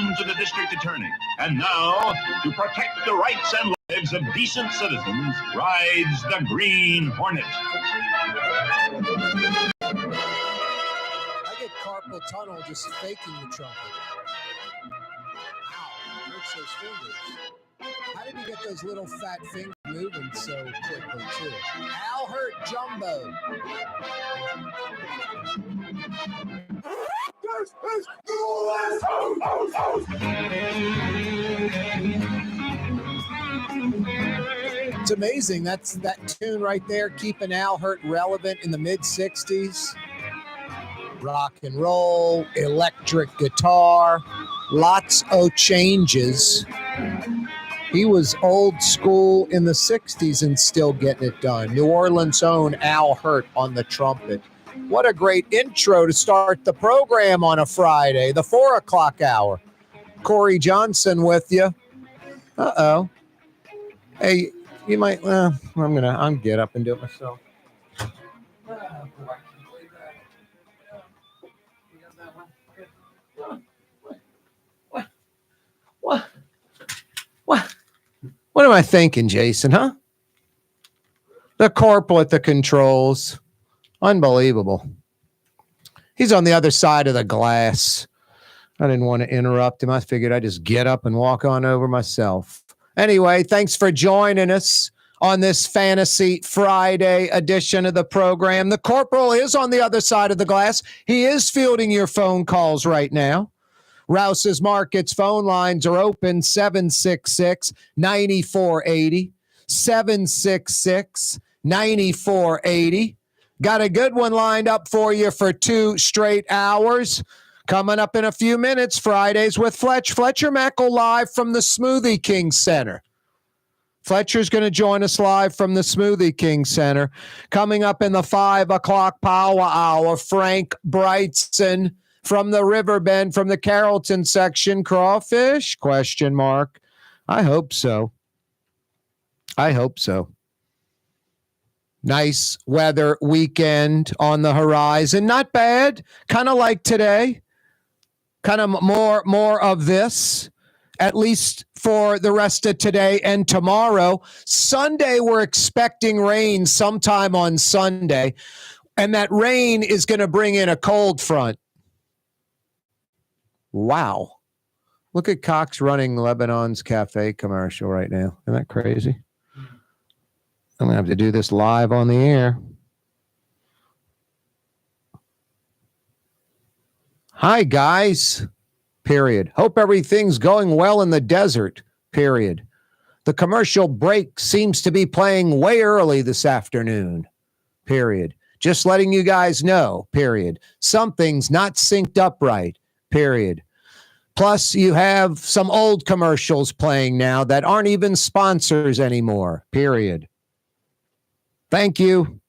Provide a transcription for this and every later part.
hands of the district attorney. And now, to protect the rights and lives of decent citizens, rides the Green Hornet. I get carpal tunnel just faking the trumpet. Ow, hurts those fingers. How did he get those little fat fingers moving so quickly, too? Al hurt Jumbo. It's amazing. That's that tune right there, keeping Al Hurt relevant in the mid-'60s. Rock and roll, electric guitar, lots of changes. He was old school in the 60s and still getting it done. New Orleans' own Al Hurt on the trumpet. What a great intro to start the program on a Friday, the 4 o'clock hour. Corey Johnson with you. Uh-oh. Hey, you might, I'm get up and do it myself. What am I thinking, Jason, huh? The corporal at the controls. Unbelievable. He's on the other side of the glass. I didn't want to interrupt him. I figured I'd just get up and walk on over myself. Anyway, thanks for joining us on this Fantasy Friday edition of the program. The corporal is on the other side of the glass. He is fielding your phone calls right now. Rouse's Markets phone lines are open, 766-9480, 766-9480. Got a good one lined up for you for 2 straight hours. Coming up in a few minutes, Fridays with Fletcher Mackle live from the Smoothie King Center. Fletcher's going to join us live from the Smoothie King Center. Coming up in the 5 o'clock power hour, Frank Brigsten from the Riverbend, from the Carrollton section. Crawfish? ? I hope so. Nice weather weekend on the horizon. Not bad. Kind of like today. Kind of more of this, at least for the rest of today and tomorrow. Sunday, we're expecting rain sometime on Sunday, and that rain is going to bring in a cold front. Wow. Look at Cox running Lebanon's Cafe commercial right now. Isn't that crazy? I'm going to have to do this live on the air. Hi, guys. Period. Hope everything's going well in the desert. Period. The commercial break seems to be playing way early this afternoon. Period. Just letting you guys know. Period. Something's not synced up right. Period. Plus, you have some old commercials playing now that aren't even sponsors anymore. Period. Thank you.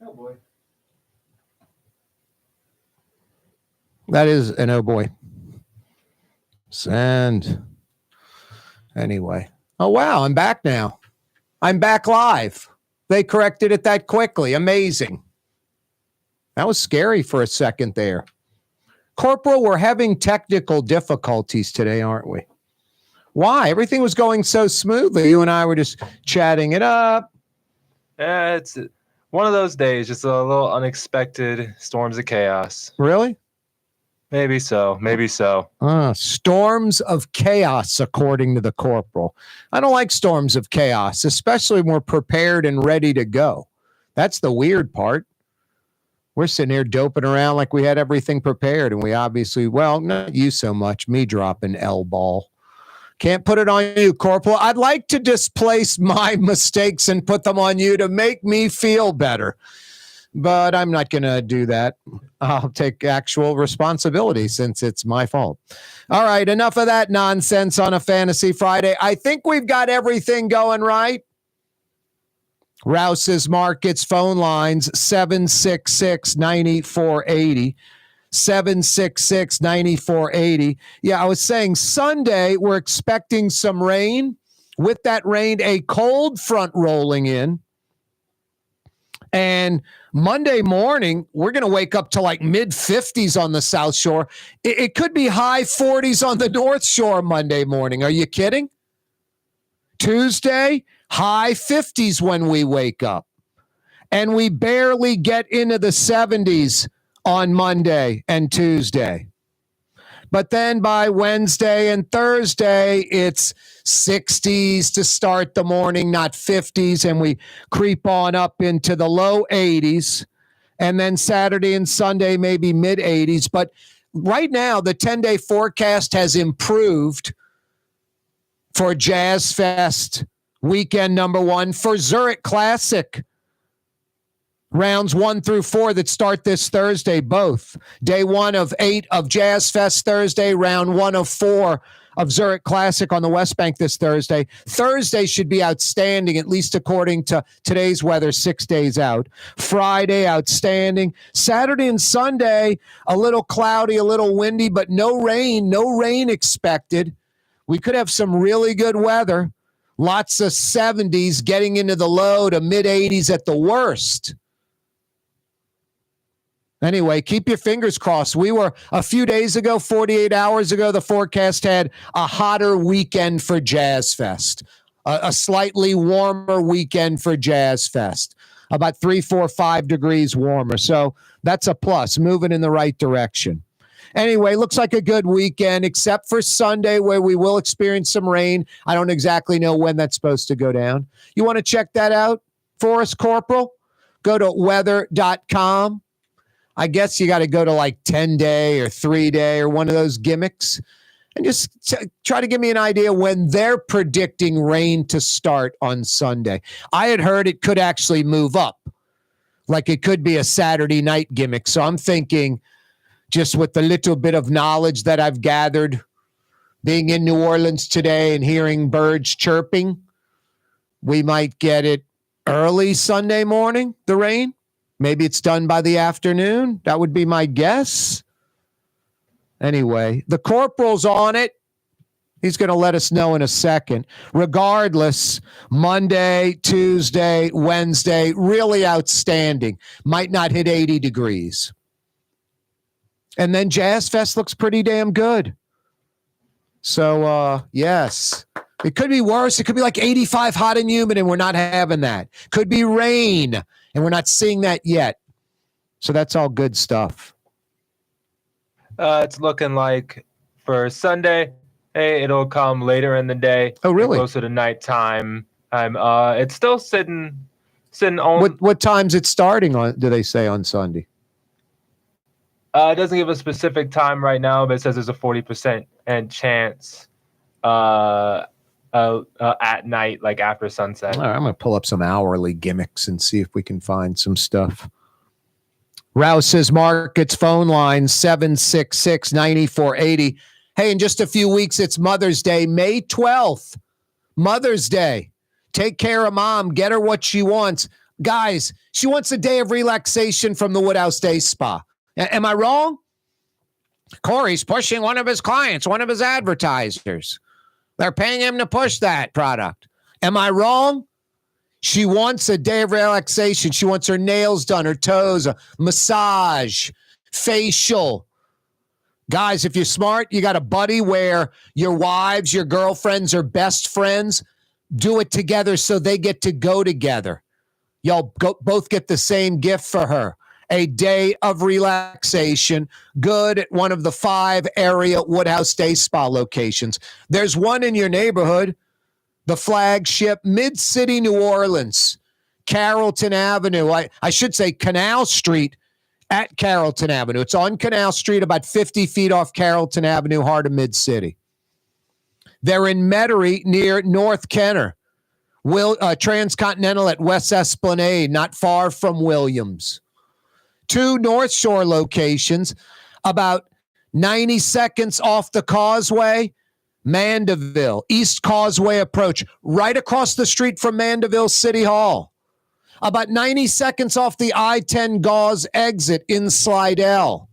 Oh, boy. That is an oh, boy. Send. Anyway. Oh, wow. I'm back now. I'm back live. They corrected it that quickly. Amazing. That was scary for a second there. Corporal, we're having technical difficulties today, aren't we? Why? Everything was going so smoothly. You and I were just chatting it up. Yeah, it's one of those days, just a little unexpected storms of chaos. Really? Maybe so. Storms of chaos, according to the corporal. I don't like storms of chaos, especially when we're prepared and ready to go. That's the weird part. We're sitting here doping around like we had everything prepared, and we obviously, well, not you so much, me dropping L-ball. Can't put it on you, Corporal. I'd like to displace my mistakes and put them on you to make me feel better, but I'm not going to do that. I'll take actual responsibility since it's my fault. All right, enough of that nonsense on a Fantasy Friday. I think we've got everything going right. Rouse's Markets phone lines, 766-9480. 766-9480. Yeah, I was saying Sunday, we're expecting some rain. With that rain, a cold front rolling in. And Monday morning, we're going to wake up to like mid 50s on the South Shore. It could be high 40s on the North Shore Monday morning. Are you kidding? Tuesday, high 50s when we wake up. And we barely get into the 70s on Monday and Tuesday. But then by Wednesday and Thursday, it's 60s to start the morning, not 50s, and we creep on up into the low 80s. And then Saturday and Sunday, maybe mid 80s. But right now, the 10-day forecast has improved for Jazz Fest weekend number 1, for Zurich Classic rounds 1 through 4 that start this Thursday, both. Day 1 of 8 of Jazz Fest Thursday, round 1 of 4 of Zurich Classic on the West Bank this Thursday. Thursday should be outstanding, at least according to today's weather, 6 days out. Friday, outstanding. Saturday and Sunday, a little cloudy, a little windy, but no rain expected. We could have some really good weather. Lots of 70s getting into the low to mid 80s at the worst. Anyway, keep your fingers crossed. We were a few days ago, 48 hours ago, the forecast had a hotter weekend for Jazz Fest, a slightly warmer weekend for Jazz Fest, about 3, 4, 5 degrees warmer. So that's a plus, moving in the right direction. Anyway, looks like a good weekend, except for Sunday where we will experience some rain. I don't exactly know when that's supposed to go down. You want to check that out for us, Corporal? Go to weather.com. I guess you got to go to like 10-day or 3-day or one of those gimmicks and just try to give me an idea when they're predicting rain to start on Sunday. I had heard it could actually move up, like it could be a Saturday night gimmick. So I'm thinking, just with the little bit of knowledge that I've gathered being in New Orleans today and hearing birds chirping, we might get it early Sunday morning, the rain. Maybe it's done by the afternoon. That would be my guess. Anyway, the Corporal's on it. He's going to let us know in a second. Regardless, Monday, Tuesday, Wednesday, really outstanding. Might not hit 80 degrees. And then Jazz Fest looks pretty damn good. So, yes. It could be worse. It could be like 85 hot and humid, and we're not having that. Could be rain, and we're not seeing that yet. So that's all good stuff. It's looking like for Sunday, hey, it'll come later in the day. Oh, really? Closer to nighttime. It's still sitting on. What time's it starting on? Do they say on Sunday? It doesn't give a specific time right now, but it says there's a 40% chance at night, like after sunset. All right, I'm going to pull up some hourly gimmicks and see if we can find some stuff. Rouse says Market's phone line 766-9480. Hey, in just a few weeks, it's Mother's Day, May 12th. Mother's Day. Take care of mom. Get her what she wants. Guys, she wants a day of relaxation from the Woodhouse Day Spa. Am I wrong? Corey's pushing one of his clients, one of his advertisers. They're paying him to push that product. Am I wrong? She wants a day of relaxation. She wants her nails done, her toes, a massage, facial. Guys, if you're smart, you got a buddy where your wives, your girlfriends are best friends. Do it together so they get to go together. Y'all both get the same gift for her. A day of relaxation, good at one of the 5 area Woodhouse Day Spa locations. There's one in your neighborhood, the flagship, Mid-City, New Orleans, Carrollton Avenue. I should say Canal Street at Carrollton Avenue. It's on Canal Street, about 50 feet off Carrollton Avenue, heart of Mid-City. They're in Metairie near North Kenner. Transcontinental at West Esplanade, not far from Williams. 2 North Shore locations, about 90 seconds off the causeway, Mandeville, East Causeway approach, right across the street from Mandeville City Hall. About 90 seconds off the I-10 Gauze exit in Slidell.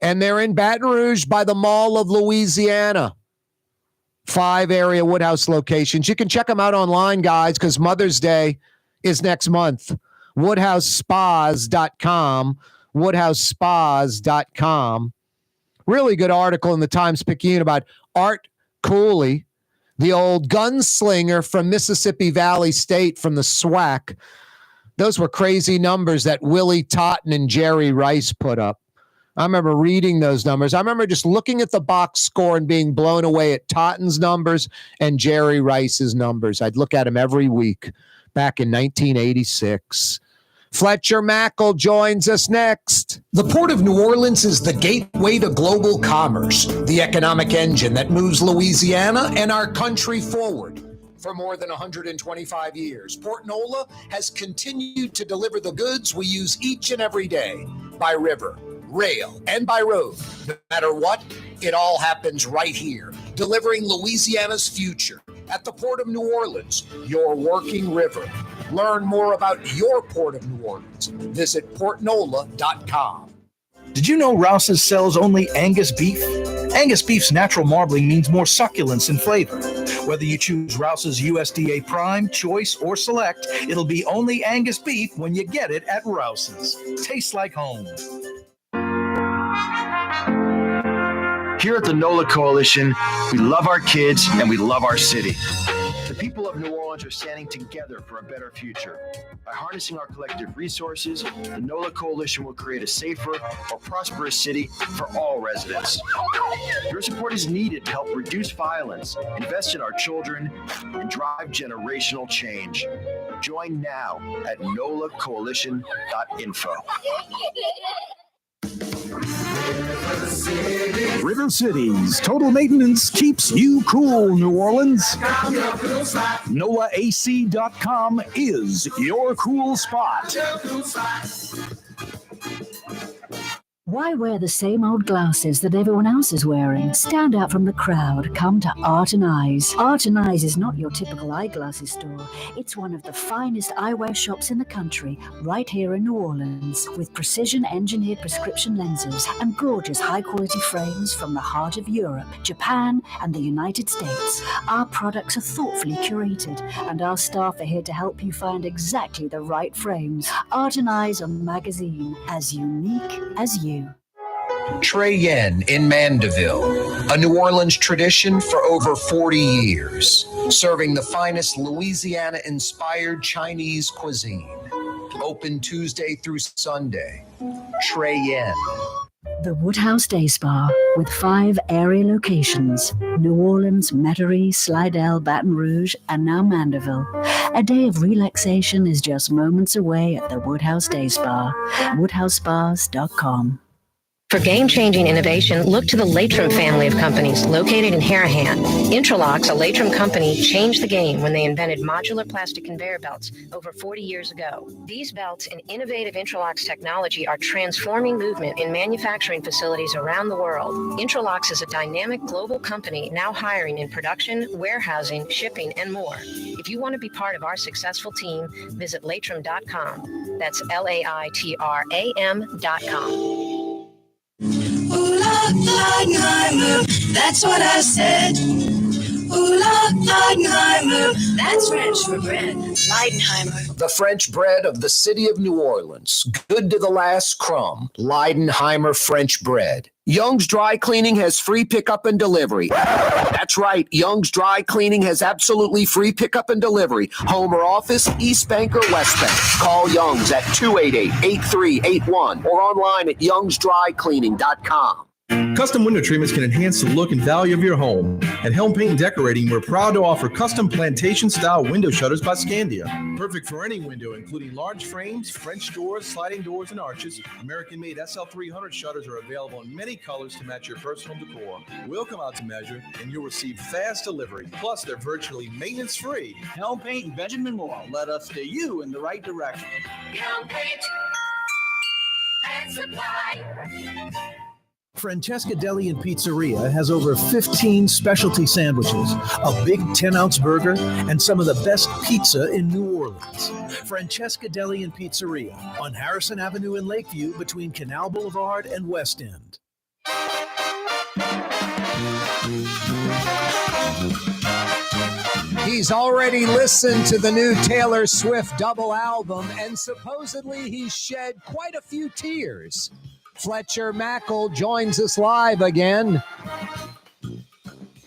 And they're in Baton Rouge by the Mall of Louisiana. 5 area Woodhouse locations. You can check them out online, guys, because Mother's Day is next month. WoodhouseSpas.com. WoodhouseSpas.com. Really good article in the Times-Picayune about Art Cooley, the old gunslinger from Mississippi Valley State from the SWAC. Those were crazy numbers that Willie Totten and Jerry Rice put up. I remember reading those numbers. I remember just looking at the box score and being blown away at Totten's numbers and Jerry Rice's numbers. I'd look at them every week back in 1986. Fletcher Mackle joins us next. The Port of New Orleans is the gateway to global commerce, the economic engine that moves Louisiana and our country forward. For more than 125 years, Port Nola has continued to deliver the goods we use each and every day by river, rail, and by road. No matter what, it all happens right here, delivering Louisiana's future at the Port of New Orleans, your working river. Learn more about your Port of New Orleans. Visit portnola.com. Did you know Rouse's sells only Angus beef? Angus beef's natural marbling means more succulence and flavor. Whether you choose Rouse's USDA Prime, Choice, or Select, it'll be only Angus beef when you get it at Rouse's. Tastes like home. Here at the NOLA Coalition, we love our kids and we love our city. The people of New Orleans are standing together for a better future. By harnessing our collective resources, the NOLA Coalition will create a safer, more prosperous city for all residents. Your support is needed to help reduce violence, invest in our children, and drive generational change. Join now at nolacoalition.info. River Cities Total Maintenance keeps you cool, New Orleans. NOLAAC.com is your cool spot. Why wear the same old glasses that everyone else is wearing? Stand out from the crowd. Come to Art and Eyes. Art and Eyes is not your typical eyeglasses store. It's one of the finest eyewear shops in the country, right here in New Orleans, with precision-engineered prescription lenses and gorgeous high-quality frames from the heart of Europe, Japan, and the United States. Our products are thoughtfully curated, and our staff are here to help you find exactly the right frames. Art and Eyes are magazine, as unique as you. Trey Yen in Mandeville, a New Orleans tradition for over 40 years, serving the finest Louisiana-inspired Chinese cuisine. Open Tuesday through Sunday. Trey Yen. The Woodhouse Day Spa, with 5 area locations: New Orleans, Metairie, Slidell, Baton Rouge, and now Mandeville. A day of relaxation is just moments away at the Woodhouse Day Spa. WoodhouseSpas.com. For game-changing innovation, look to the Latrim family of companies located in Harahan. Intralox, a Latrim company, changed the game when they invented modular plastic conveyor belts over 40 years ago. These belts and innovative Intralox technology are transforming movement in manufacturing facilities around the world. Intralox is a dynamic global company now hiring in production, warehousing, shipping, and more. If you want to be part of our successful team, visit Latrim.com. That's LAITRAM.com. Ooh, Leidenheimer, that's what I said. Ooh, Leidenheimer, that's French for bread. Leidenheimer. The French bread of the city of New Orleans. Good to the last crumb. Leidenheimer French bread. Young's Dry Cleaning has free pickup and delivery. That's right. Young's Dry Cleaning has absolutely free pickup and delivery. Home or office, East Bank or West Bank. Call Young's at 288-8381 or online at youngsdrycleaning.com. Custom window treatments can enhance the look and value of your home. At Helm Paint and Decorating, we're proud to offer custom plantation-style window shutters by Scandia. Perfect for any window, including large frames, French doors, sliding doors, and arches. American-made SL300 shutters are available in many colors to match your personal decor. We'll come out to measure, and you'll receive fast delivery. Plus, they're virtually maintenance-free. Helm Paint and Benjamin Moore. Let us steer you in the right direction. Helm Paint and Supply. Francesca Deli and Pizzeria has over 15 specialty sandwiches, a big 10-ounce burger, and some of the best pizza in New Orleans. Francesca Deli and Pizzeria on Harrison Avenue in Lakeview between Canal Boulevard and West End. He's he's already listened to the new Taylor Swift double album, and supposedly he's shed quite a few tears. Fletcher Mackle joins us live again.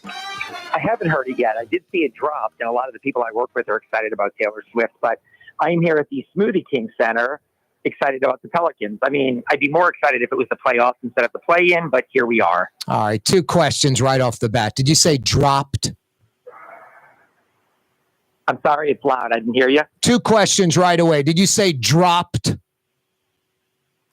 I haven't heard it yet. I did see it dropped, and a lot of the people I work with are excited about Taylor Swift, but I'm here at the Smoothie King Center excited about the Pelicans. I mean, I'd be more excited if it was the playoffs instead of the play-in, but here we are. All right, 2 questions right off the bat. Did you say dropped? I'm sorry, it's loud. I didn't hear you. 2 questions right away. Did you say dropped?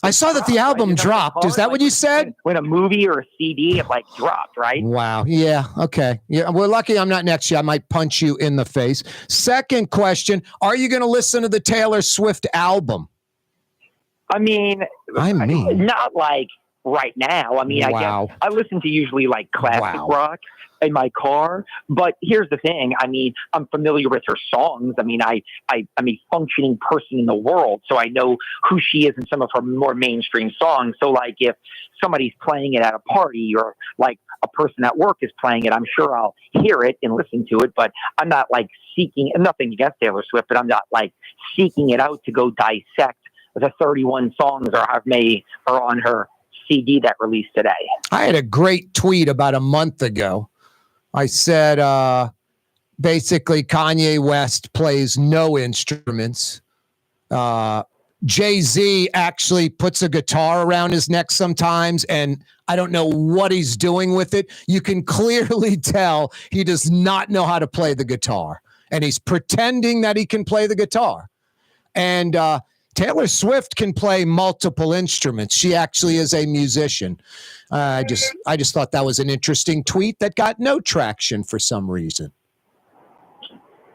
I saw that the album dropped. Is that what you said? When a movie or a CD, it like dropped, right? Wow. Yeah. Okay. Yeah. We're lucky I'm not next to you. I might punch you in the face. Second question. Are you going to listen to the Taylor Swift album? I mean, not like right now. I mean, Wow. I guess I listen to usually like classic rock in my car, but here's the thing. I mean, I'm familiar with her songs. I mean, I'm a functioning person in the world, so I know who she is in some of her more mainstream songs. So like if somebody's playing it at a party or like a person at work is playing it, I'm sure I'll hear it and listen to it, but I'm not like seeking, nothing against Taylor Swift, but I'm not like seeking it out to go dissect the 31 songs or however many are on her CD that released today. I had a great tweet about a month ago. I said, basically, Kanye West plays no instruments. Jay-Z actually puts a guitar around his neck sometimes, and I don't know what he's doing with it. You can clearly tell he does not know how to play the guitar, and he's pretending that he can play the guitar. And Taylor Swift can play multiple instruments. She actually is a musician. I just thought that was an interesting tweet that got no traction for some reason.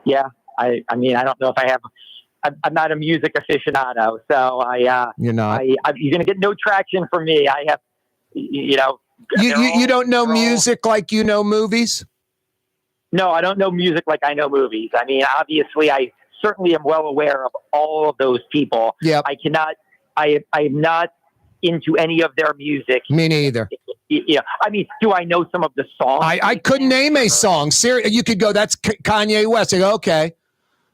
Yeah, I mean, I don't know if I have. I'm not a music aficionado, so you're not. you're gonna get no traction from me. I have, you know. You don't know music like you know movies? No, I don't know music like I know movies. I mean, obviously, I certainly am well aware of all of those people. Yeah, I am not into any of their music. Me neither. Yeah, I mean, do I know some of the songs? I couldn't name a song. Seriously, you could go, that's Kanye West. I go, okay.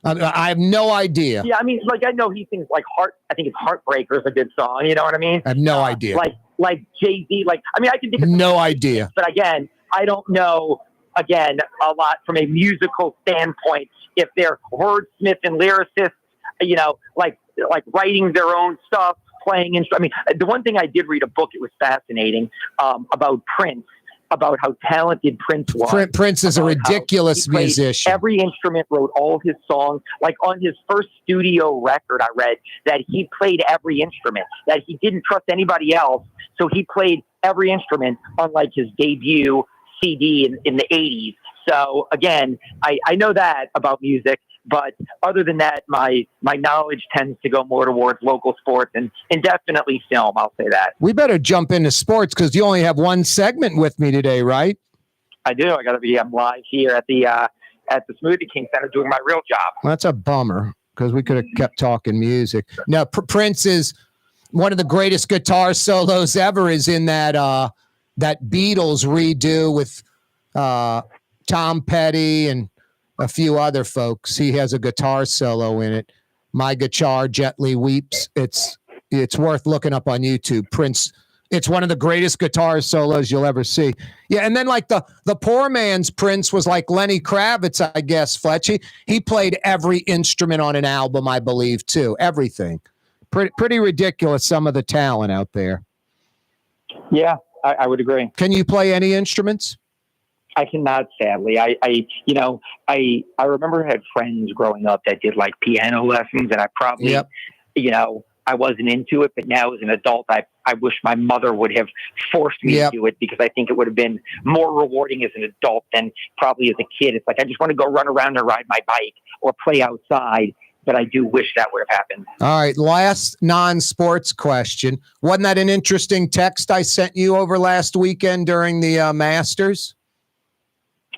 I have no idea. Yeah, I mean, like I know he sings like I think it's Heartbreaker is a good song. You know what I mean? I have no idea. Like Jay-Z. Like, I mean, I can think of no idea. But again, I don't know. Again, a lot from a musical standpoint. If they're wordsmith and lyricists, you know, like writing their own stuff, playing instruments. I mean, the one thing I did read a book, it was fascinating, about Prince, about how talented Prince was. Prince is a ridiculous musician. Every instrument, wrote all of his songs. Like on his first studio record, I read that he played every instrument, that he didn't trust anybody else. So he played every instrument on like his debut CD in the 80s. So again, I know that about music, but other than that, my knowledge tends to go more towards local sports and definitely film. I'll say that. We better jump into sports because you only have one segment with me today, right? I do. I got to be live here at the Smoothie King Center doing my real job. That's a bummer because we could have kept talking music. Now, Prince is one of the greatest guitar solos ever. Is in that Beatles redo with Tom Petty and a few other folks. He has a guitar solo in it. My guitar gently weeps. It's worth looking up on YouTube. Prince. It's one of the greatest guitar solos you'll ever see. Yeah, and then like the poor man's Prince was like Lenny Kravitz, I guess. Fletchy. He played every instrument on an album, I believe, too. Everything. Pretty ridiculous. Some of the talent out there. Yeah, I would agree. Can you play any instruments? I cannot, sadly. I remember I had friends growing up that did like piano lessons, and I probably, I wasn't into it. But now as an adult, I wish my mother would have forced me to do it because I think it would have been more rewarding as an adult than probably as a kid. It's like I just want to go run around and ride my bike or play outside. But I do wish that would have happened. All right, last non-sports question. Wasn't that an interesting text I sent you over last weekend during the Masters?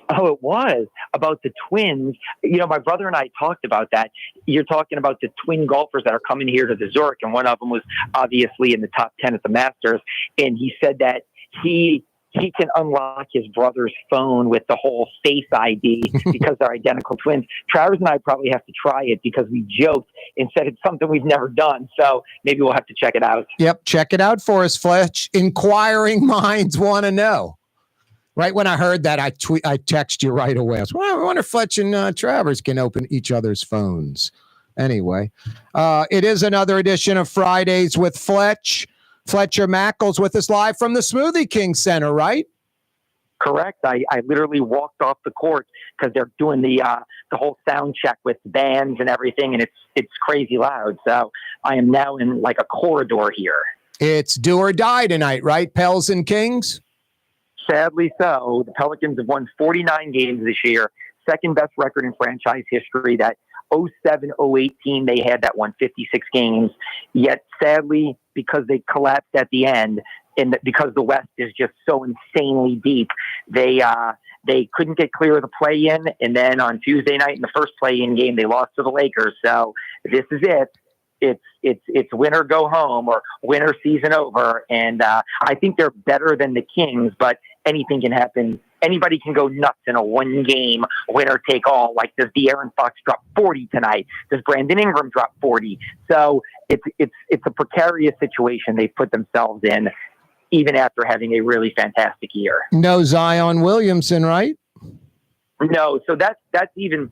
Oh, it was about the twins. You know, my brother and I talked about that. You're talking about the twin golfers that are coming here to the Zurich, and one of them was obviously in the top 10 at the Masters. And he said that he he can unlock his brother's phone with the whole Face ID because they're identical twins. Travers and I probably have to try it because we joked and said it's something we've never done. So maybe we'll have to check it out. Yep, check it out for us, Fletch. Inquiring minds want to know. Right when I heard that, I text you right away. I was, well, I wonder if Fletch and Travers can open each other's phones. Anyway, it is another edition of Fridays with Fletch. Fletcher Mackle's with us live from the Smoothie King Center, right? Correct. I literally walked off the court because they're doing the whole sound check with bands and everything, and it's crazy loud. So I am now in like a corridor here. It's do or die tonight, right? Pels and Kings? Sadly so. The Pelicans have won 49 games this year, second best record in franchise history. That 07-08 team they had that won 56 games. Yet, sadly, because they collapsed at the end, and because the West is just so insanely deep, they couldn't get clear of the play-in. And then on Tuesday night in the first play-in game, they lost to the Lakers. So this is it. It's win or go home, or win or season over. And I think they're better than the Kings, but anything can happen. Anybody can go nuts in a one-game winner take all. Like, does De'Aaron Fox drop 40 tonight? Does Brandon Ingram drop 40? So it's a precarious situation they've put themselves in, even after having a really fantastic year. No Zion Williamson, right? No. So that's even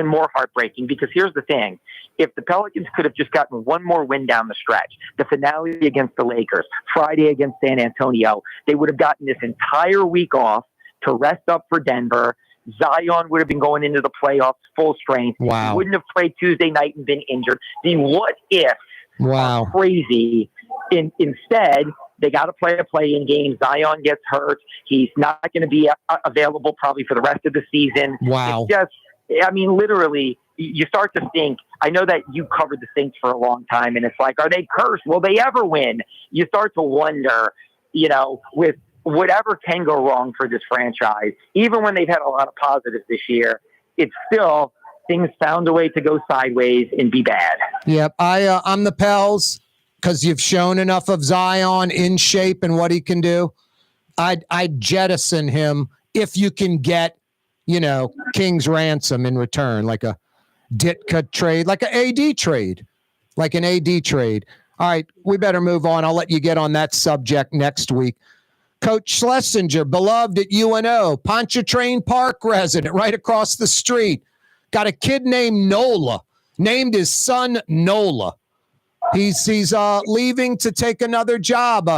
more heartbreaking, because here's the thing. If the Pelicans could have just gotten one more win down the stretch, the finale against the Lakers, Friday against San Antonio, they would have gotten this entire week off to rest up for Denver. Zion would have been going into the playoffs full strength. Wow. He wouldn't have played Tuesday night and been injured. The what if are crazy. Instead, they got to play a play-in game. Zion gets hurt. He's not going to be available probably for the rest of the season. Wow. It's just, I mean, literally, you start to think, I know that you covered the Saints for a long time, and it's like, are they cursed? Will they ever win? You start to wonder, with whatever can go wrong for this franchise, even when they've had a lot of positives this year, it's still, things found a way to go sideways and be bad. Yep. I'm the Pels, because you've shown enough of Zion in shape and what he can do. I'd jettison him if you can get, King's ransom in return, like a Ditka trade, like an AD trade, All right, we better move on. I'll let you get on that subject next week. Coach Schlesinger, beloved at UNO, Pontchartrain Park resident, right across the street. Got a kid named Nola, named his son Nola. He's leaving to take another job.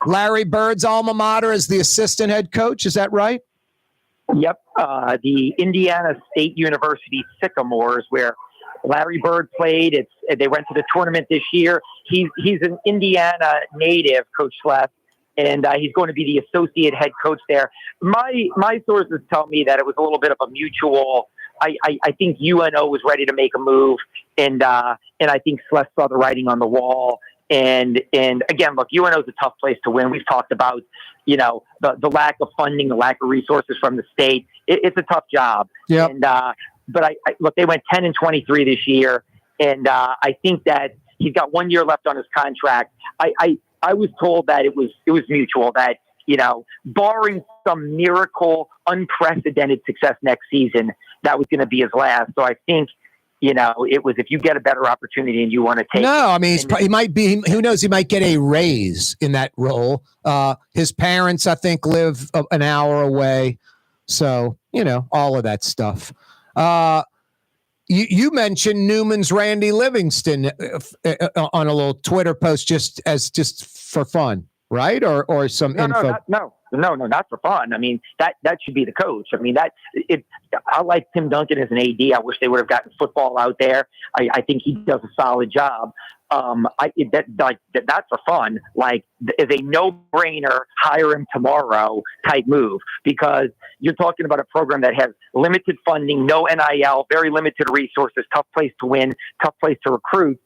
Larry Bird's alma mater as the assistant head coach. Is that right? Yep. The Indiana State University Sycamores, where Larry Bird played. They went to the tournament this year. He's an Indiana native, Coach Schleff, and he's going to be the associate head coach there. My sources tell me that it was a little bit of a mutual. I think UNO was ready to make a move, and I think Schleff saw the writing on the wall. And again, look, UNO is a tough place to win. We've talked about, the lack of funding, the lack of resources from the state. It's a tough job. Yep. And but look, they went 10-23 this year, and I think that he's got 1 year left on his contract. I was told that it was mutual, that barring some miracle, unprecedented success next season, that was going to be his last. So I think, it was, if you get a better opportunity and you want to take No, it. I mean, he might be, who knows, he might get a raise in that role. His parents, I think, live an hour away. So, all of that stuff. You mentioned Newman's Randy Livingston on a little Twitter post just for fun, right? Or some info? No, not for fun. I mean, that should be the coach. I mean, I like Tim Duncan as an AD. I wish they would have gotten football out there. I think he does a solid job. That's for fun. Like, is a no-brainer, hire him tomorrow type move, because you're talking about a program that has limited funding, no NIL, very limited resources, tough place to win, tough place to recruit.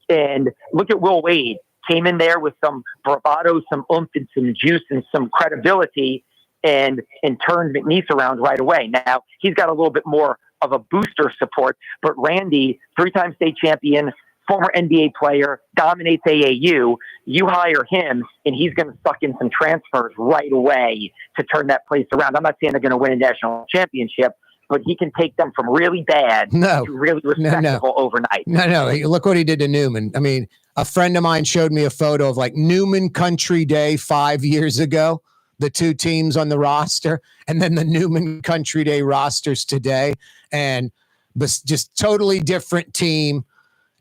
And look at Will Wade. Came in there with some bravado, some oomph, and some juice, and some credibility, and turned McNeese around right away. Now, he's got a little bit more of a booster support, but Randy, three-time state champion, former NBA player, dominates AAU. You hire him, and he's going to suck in some transfers right away to turn that place around. I'm not saying they're going to win a national championship, but he can take them from really bad to really respectable overnight. No. Look what he did to Newman. I mean, a friend of mine showed me a photo of like Newman Country Day 5 years ago, the two teams on the roster, and then the Newman Country Day rosters today. And just totally different team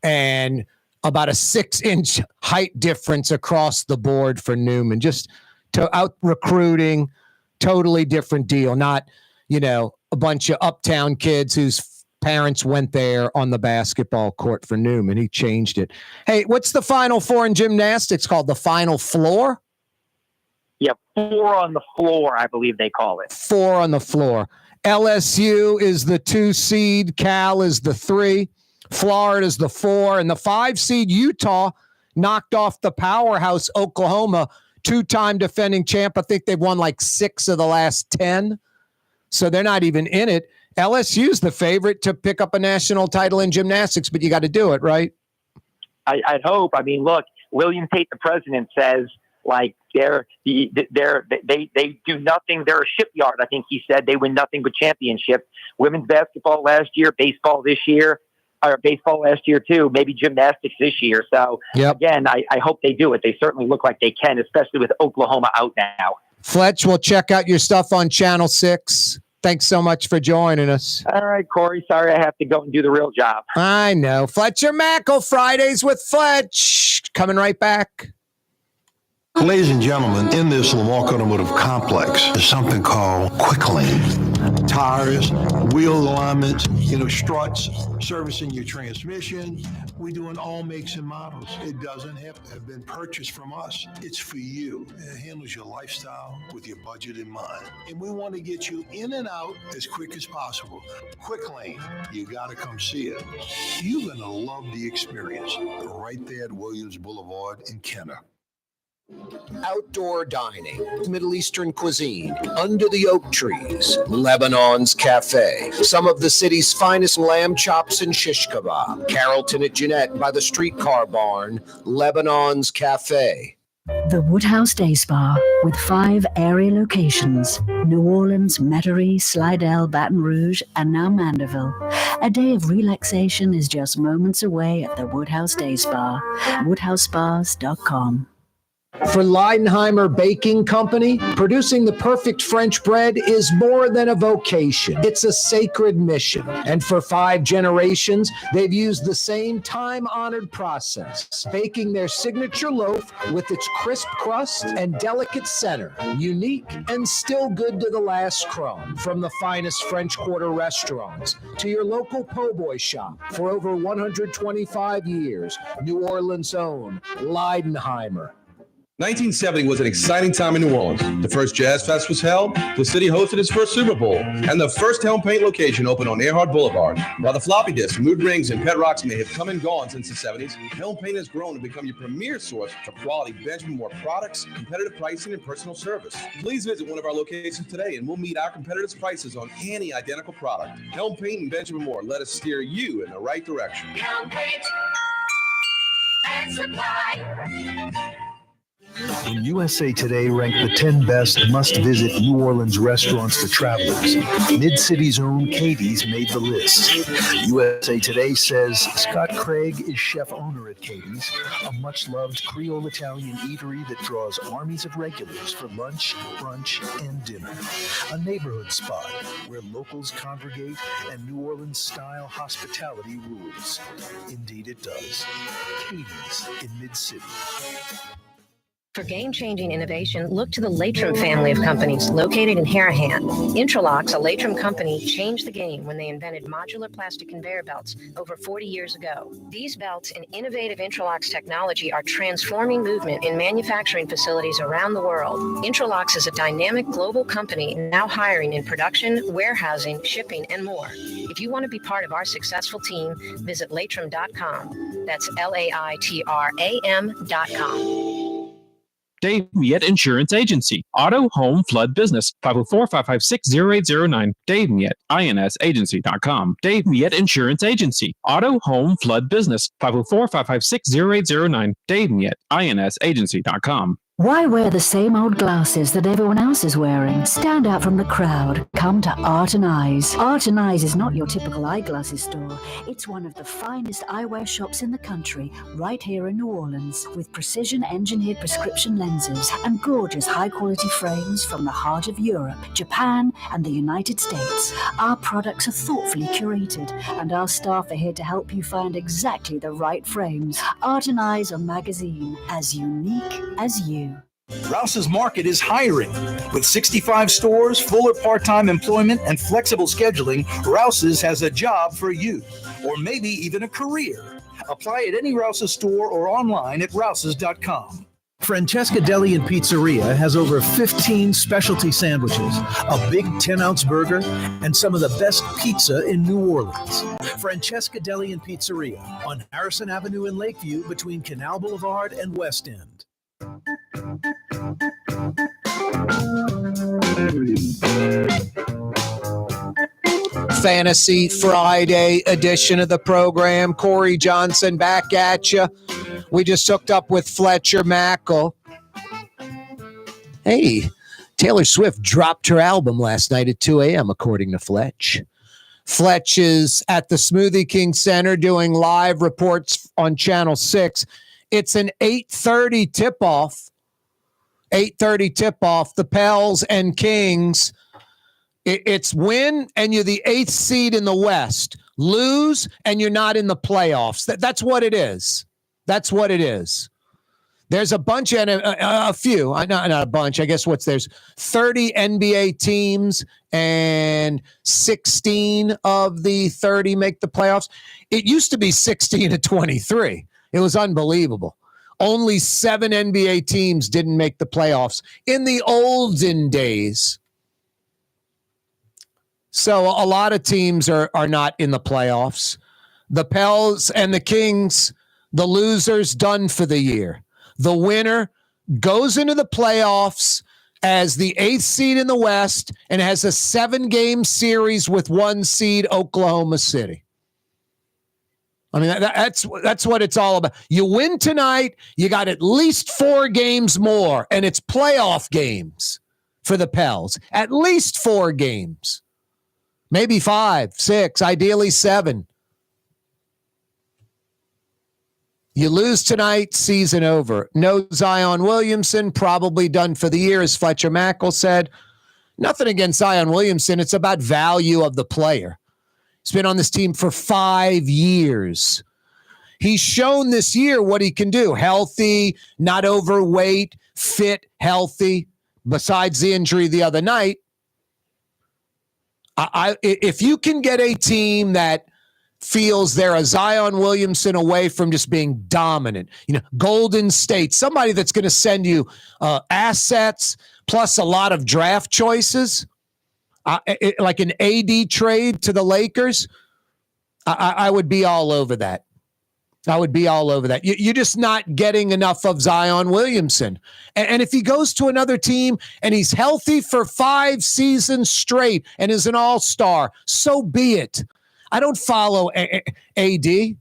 and about a 6-inch height difference across the board for Newman. Just to out recruiting, totally different deal. Not, a bunch of uptown kids whose parents went there on the basketball court for Newman. He changed it. Hey, what's the Final Four in gymnastics called? The Final Floor? Yep, 4 on the floor, I believe they call it. 4 on the floor. LSU is the 2 seed. Cal is the 3. Florida is the 4. And the 5 seed Utah knocked off the powerhouse Oklahoma, 2-time defending champ. I think they've won like 6 of the last 10. So they're not even in it. LSU's the favorite to pick up a national title in gymnastics, but you got to do it, right? I'd hope. I mean, look, William Tate, the president, says like they do nothing. They're a shipyard. I think he said they win nothing but championships. Women's basketball last year, baseball this year, or baseball last year too. Maybe gymnastics this year. So again, I hope they do it. They certainly look like they can, especially with Oklahoma out now. Fletch, we'll check out your stuff on Channel 6. Thanks so much for joining us. All right, Corey. Sorry I have to go and do the real job. I know. Fletcher Mackle, Fridays with Fletch. Coming right back. Ladies and gentlemen, in this Lamarck Automotive Complex is something called Quick Lane. Tires, wheel alignments, struts, servicing your transmission. We're doing all makes and models. It doesn't have to have been purchased from us. It's for you. It handles your lifestyle with your budget in mind. And we want to get you in and out as quick as possible. Quick Lane, you got to come see it. You're going to love the experience right there at Williams Boulevard in Kenner. Outdoor dining, Middle Eastern cuisine, under the oak trees, Lebanon's Cafe, some of the city's finest lamb chops and shish kebab, Carrollton at Jeanette by the streetcar barn, Lebanon's Cafe. The Woodhouse Day Spa, with 5 area locations, New Orleans, Metairie, Slidell, Baton Rouge, and now Mandeville. A day of relaxation is just moments away at the Woodhouse Day Spa, woodhousespas.com. For Leidenheimer Baking Company, producing the perfect French bread is more than a vocation. It's a sacred mission. And for 5 generations, they've used the same time-honored process, baking their signature loaf with its crisp crust and delicate center, unique and still good to the last crumb. From the finest French Quarter restaurants to your local po' boy shop, for over 125 years, New Orleans' own Leidenheimer. 1970 was an exciting time in New Orleans. The first Jazz Fest was held, the city hosted its first Super Bowl, and the first Helm Paint location opened on Earhart Boulevard. While the floppy disk, mood rings, and pet rocks may have come and gone since the 70s, Helm Paint has grown to become your premier source for quality Benjamin Moore products, competitive pricing, and personal service. Please visit one of our locations today, and we'll meet our competitors' prices on any identical product. Helm Paint and Benjamin Moore, let us steer you in the right direction. Helm Paint and Supply. When USA Today ranked the 10 best must-visit New Orleans restaurants for travelers, Mid-City's own Katie's made the list. USA Today says Scott Craig is chef-owner at Katie's, a much-loved Creole Italian eatery that draws armies of regulars for lunch, brunch, and dinner. A neighborhood spot where locals congregate and New Orleans-style hospitality rules. Indeed it does. Katie's in Mid-City. For game-changing innovation, look to the Latrim family of companies located in Harahan. Intralocks, a Latrim company, changed the game when they invented modular plastic conveyor belts over 40 years ago. These belts and innovative Intralocks technology are transforming movement in manufacturing facilities around the world. Intralocks is a dynamic global company now hiring in production, warehousing, shipping, and more. If you want to be part of our successful team, visit Latrim.com. That's LAITRAM.com. Dave Miet Insurance Agency. Auto, home, flood, business. 504-556-0809. Dave Miet, insagency.com. Dave Miet Insurance Agency. Auto, home, flood, business. 504-556-0809. Dave Miet, insagency.com. Why wear the same old glasses that everyone else is wearing? Stand out from the crowd. Come to Art and Eyes. Art and Eyes is not your typical eyeglasses store. It's one of the finest eyewear shops in the country, right here in New Orleans, with precision-engineered prescription lenses and gorgeous high-quality frames from the heart of Europe, Japan, and the United States. Our products are thoughtfully curated, and our staff are here to help you find exactly the right frames. Art and Eyes are magazine, as unique as you. Rouse's Market is hiring. With 65 stores, full or part-time employment, and flexible scheduling, Rouse's has a job for you, or maybe even a career. Apply at any Rouse's store or online at rouses.com. Francesca Deli and Pizzeria has over 15 specialty sandwiches, a big 10-ounce burger, and some of the best pizza in New Orleans. Francesca Deli and Pizzeria on Harrison Avenue in Lakeview between Canal Boulevard and West End. Fantasy Friday edition of the program. Corey Johnson back at you. We just hooked up with Fletcher Mackle. Hey, Taylor Swift dropped her album last night at 2 a.m., according to Fletch. Fletch is at the Smoothie King Center doing live reports on Channel 6. It's an 8:30 tip-off. 8:30 tip-off. The Pels and Kings. It's win, and you're the 8th seed in the West. Lose, and you're not in the playoffs. That's what it is. That's what it is. There's a bunch, and a few. Not a bunch. I guess there's 30 NBA teams, and 16 of the 30 make the playoffs. It used to be 16 to 23. It was unbelievable. Only 7 NBA teams didn't make the playoffs in the olden days. So a lot of teams are not in the playoffs. The Pels and the Kings, the losers, done for the year. The winner goes into the playoffs as the 8th seed in the West and has a 7-game series with 1 seed Oklahoma City. I mean, that's what it's all about. You win tonight, you got at least 4 games more, and it's playoff games for the Pels. At least 4 games. Maybe 5, 6, ideally 7. You lose tonight, season over. No Zion Williamson, probably done for the year, as Fletcher Mackle said. Nothing against Zion Williamson. It's about value of the player. He's been on this team for 5 years. He's shown this year what he can do. Healthy, not overweight, fit, healthy, besides the injury the other night. If you can get a team that feels they're a Zion Williamson away from just being dominant, Golden State, somebody that's going to send you assets plus a lot of draft choices, like an AD trade to the Lakers, I would be all over that. I would be all over that. You're just not getting enough of Zion Williamson. And if he goes to another team and he's healthy for 5 seasons straight and is an all-star, so be it. I don't follow AD,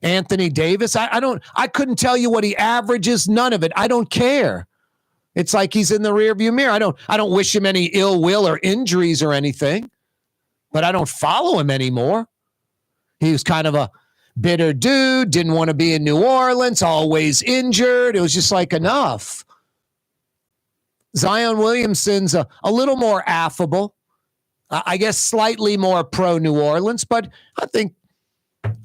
Anthony Davis. I couldn't tell you what he averages, none of it. I don't care. It's like he's in the rearview mirror. I don't wish him any ill will or injuries or anything, but I don't follow him anymore. He was kind of a bitter dude, didn't want to be in New Orleans, always injured. It was just like, enough. Zion Williamson's a little more affable. I guess slightly more pro New Orleans, but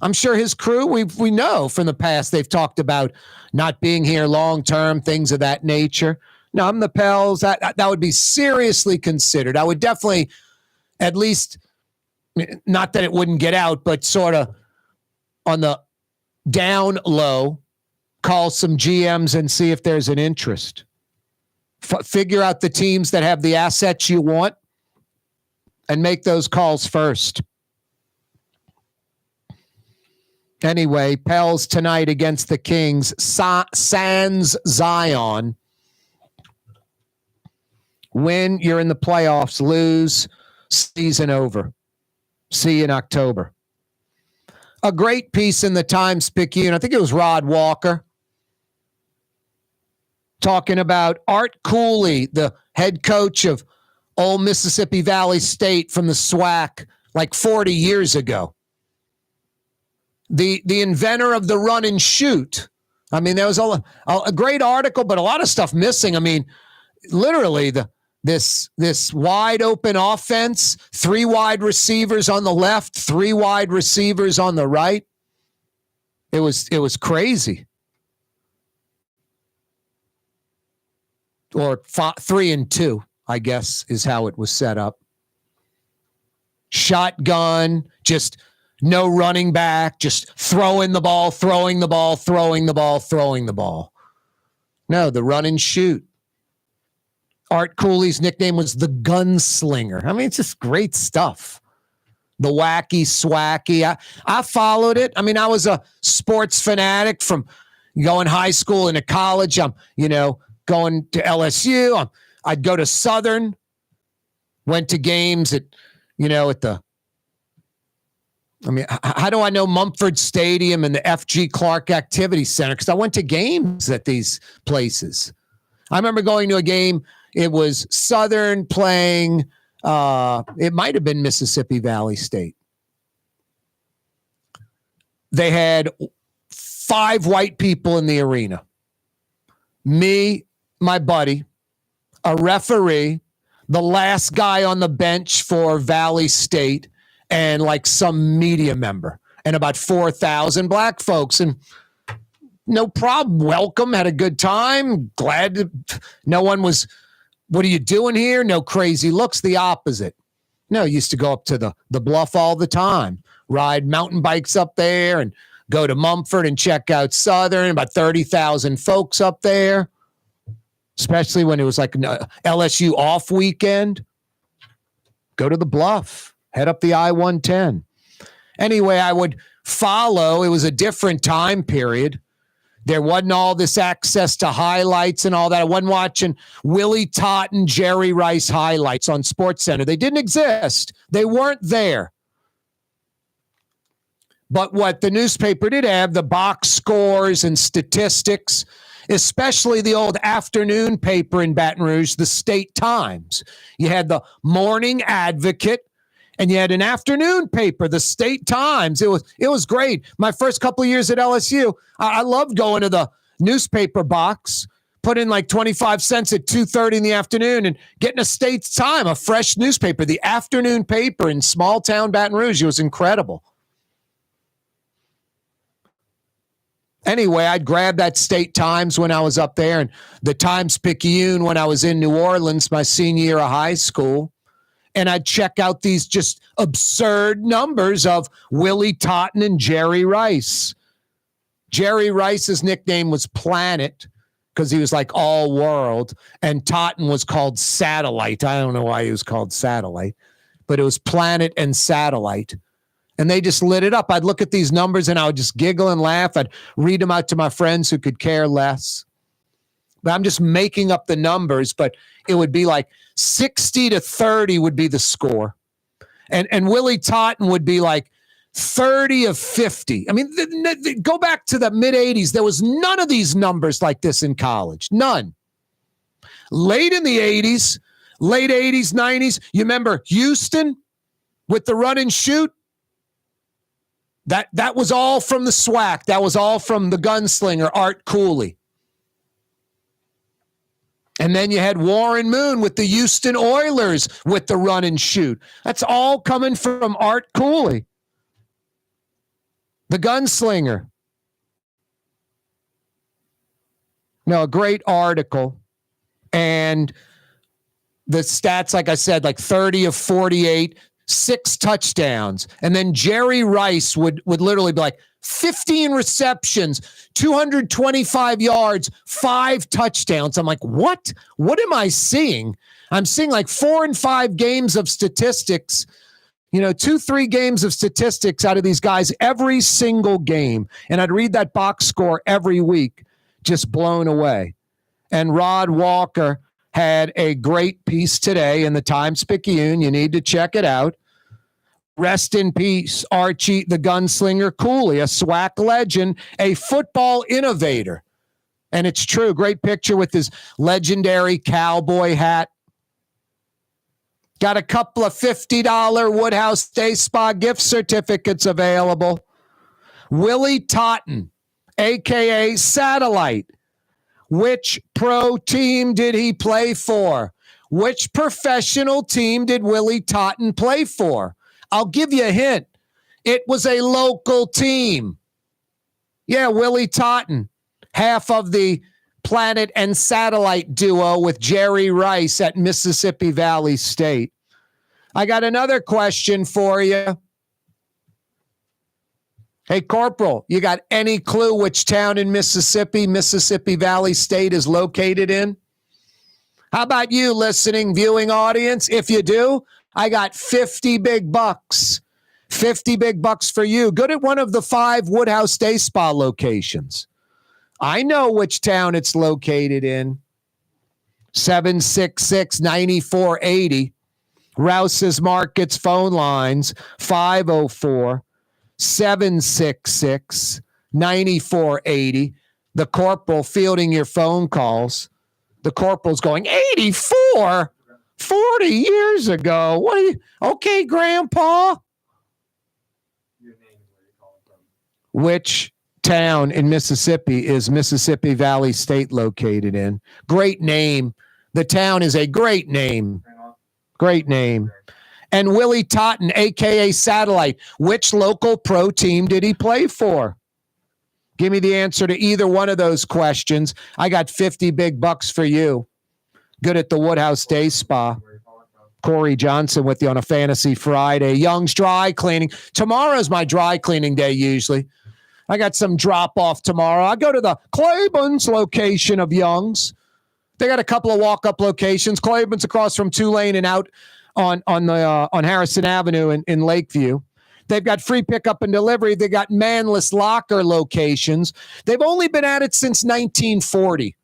I'm sure his crew, we know from the past, they've talked about not being here long-term, things of that nature. No, I'm the Pels. That would be seriously considered. I would definitely, at least, not that it wouldn't get out, but sort of on the down low, call some GMs and see if there's an interest. Figure out the teams that have the assets you want and make those calls first. Anyway, Pels tonight against the Kings. Sans Zion. Win, you're in the playoffs. Lose, season over. See you in October. A great piece in the Times-Picayune, I think it was Rod Walker, talking about Art Cooley, the head coach of old Mississippi Valley State from the SWAC like 40 years ago. The inventor of the run and shoot. I mean, there was a great article, but a lot of stuff missing. I mean, literally this wide open offense, 3 wide receivers on the left, 3 wide receivers on the right. It was crazy. Or 3 and 2, I guess, is how it was set up. Shotgun, just no running back, just throwing the ball. No, the run and shoot. Art Cooley's nickname was the Gunslinger. I mean, it's just great stuff. The wacky, swacky. I followed it. I mean, I was a sports fanatic from going high school into college. I'm, going to LSU. I'd go to Southern. Went to games at, how do I know Mumford Stadium and the F.G. Clark Activity Center? Because I went to games at these places. I remember going to a game. It was Southern playing, it might have been Mississippi Valley State. They had 5 white people in the arena. Me, my buddy, a referee, the last guy on the bench for Valley State, and like some media member, and about 4,000 black folks. And no problem. Welcome. Had a good time. No one was, what are you doing here? No crazy looks. The opposite. No, used to go up to the bluff all the time, ride mountain bikes up there and go to Mumford and check out Southern. About 30,000 folks up there, especially when it was like an LSU off weekend. Go to the bluff. Head up the I-110. Anyway, I would follow. It was a different time period. There wasn't all this access to highlights and all that. I wasn't watching Willie Totten, Jerry Rice highlights on SportsCenter. They didn't exist. They weren't there. But what the newspaper did have, the box scores and statistics, especially the old afternoon paper in Baton Rouge, the State Times. You had the Morning Advocate, and you had an afternoon paper, the State Times. It was great. My first couple of years at LSU, I loved going to the newspaper box, put in like 25 cents at 2:30 in the afternoon and getting a State Time, a fresh newspaper, the afternoon paper in small town Baton Rouge. It was incredible. Anyway, I'd grab that State Times when I was up there and the Times-Picayune when I was in New Orleans my senior year of high school. And I'd check out these just absurd numbers of Willie Totten and Jerry Rice. Jerry Rice's nickname was Planet because he was like all world. And Totten was called Satellite. I don't know why he was called Satellite, but it was Planet and Satellite. And they just lit it up. I'd look at these numbers and I would just giggle and laugh. I'd read them out to my friends who could care less. But I'm just making up the numbers, but it would be like 60-30 would be the score. And Willie Totten would be like 30 of 50. I mean, go back to the mid-'80s. There was none of these numbers like this in college. None. Late in the 80s, late 80s, 90s, you remember Houston with the run and shoot? That was all from the SWAC. That was all from the gunslinger, Art Cooley. And then you had Warren Moon with the Houston Oilers with the run and shoot. That's all coming from Art Cooley, the gunslinger. No, a great article. And the stats, like I said, like 30 of 48, 6 touchdowns. And then Jerry Rice would literally be like 15 receptions, 225 yards, 5 touchdowns. I'm like, what? What am I seeing? I'm seeing like 4 and 5 games of statistics, 2-3 games of statistics out of these guys every single game. And I'd read that box score every week, just blown away. And Rod Walker, had a great piece today in the Times-Picayune. You need to check it out. Rest in peace, Archie the Gunslinger Cooley, a SWAC legend, a football innovator. And it's true. Great picture with his legendary cowboy hat. Got a couple of $50 Woodhouse Day Spa gift certificates available. Willie Totten, a.k.a. Satellite. Which pro team did he play for? Which professional team did Willie Totten play for? I'll give you a hint. It was a local team. Yeah, Willie Totten, half of the Planet and Satellite duo with Jerry Rice at Mississippi Valley State. I got another question for you. Hey, Corporal, you got any clue which town in Mississippi Valley State is located in? How about you, listening, viewing audience? If you do, I got 50 big bucks. 50 big bucks for you. Good at one of the 5 Woodhouse Day Spa locations. I know which town it's located in. 766-9480. Rouse's Markets phone lines, 504-766-9480. The Corporal fielding your phone calls. The Corporal's going, 84? 40 years ago. What are you? Okay, Grandpa. Which town in Mississippi is Mississippi Valley State located in? Great name. The town is a great name. Great name. And Willie Totten, a.k.a. Satellite, which local pro team did he play for? Give me the answer to either one of those questions. I got 50 big bucks for you. Good at the Woodhouse Day Spa. Corey Johnson with you on a Fantasy Friday. Young's Dry Cleaning. Tomorrow's my dry cleaning day usually. I got some drop-off tomorrow. I go to the Claiborne's location of Young's. They got a couple of walk-up locations. Claiborne's across from Tulane and out on Harrison Avenue in Lakeview. They've got free pickup and delivery. They got manless locker locations. They've only been at it since 1940.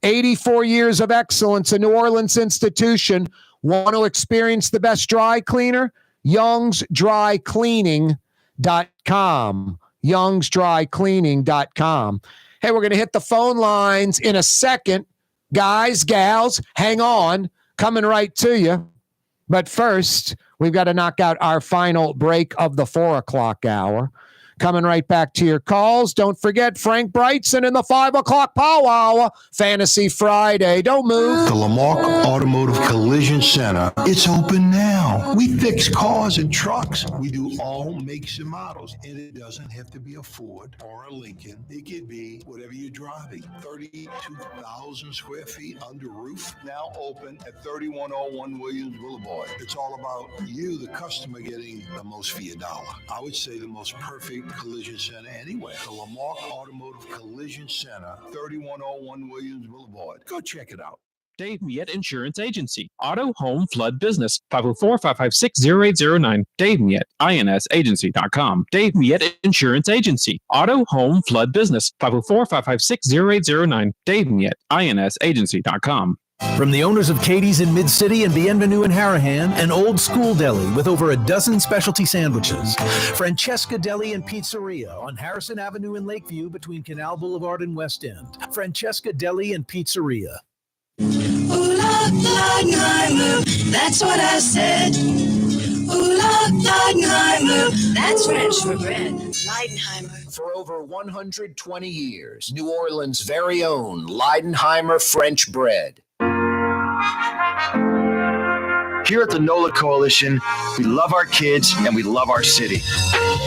84 years of excellence, a New Orleans institution. Want to experience the best dry cleaner? YoungsDryCleaning.com. YoungsDryCleaning.com. Hey, we're going to hit the phone lines in a second. Guys, gals, hang on. Coming right to you. But first, we've got to knock out our final break of the 4 o'clock hour. Coming right back to your calls. Don't forget Frank Brigsten in the 5 o'clock power hour. Fantasy Friday. Don't move. The Lamarck Automotive Collision Center. It's open now. We fix cars and trucks. We do all makes and models. And it doesn't have to be a Ford or a Lincoln. It could be whatever you're driving. 32,000 square feet under roof. Now open at 3101 Williams Boulevard. It's all about you, the customer, getting the most for your dollar. I would say the most perfect collision center anywhere. The Lamarck Automotive Collision Center, 3101 Williams Boulevard. Go check it out. Dave Miette Insurance Agency. Auto, home, flood, business. 504-556-0809. Dave Miette, INSagency.com. Dave Miette Insurance Agency. Auto, home, flood, business. 504-556-0809. Dave Miette, INSagency.com. From the owners of Katie's in Mid-City and Bienvenue in Harahan, an old school deli with over a dozen specialty sandwiches. Francesca Deli and Pizzeria on Harrison Avenue in Lakeview between Canal Boulevard and West End. Francesca Deli and Pizzeria. Ooh, Leidenheimer, that's what I said. Ooh, Leidenheimer, that's French for bread. Leidenheimer. For over 120 years, New Orleans' very own Leidenheimer French bread. Here at the NOLA Coalition, we love our kids and we love our city.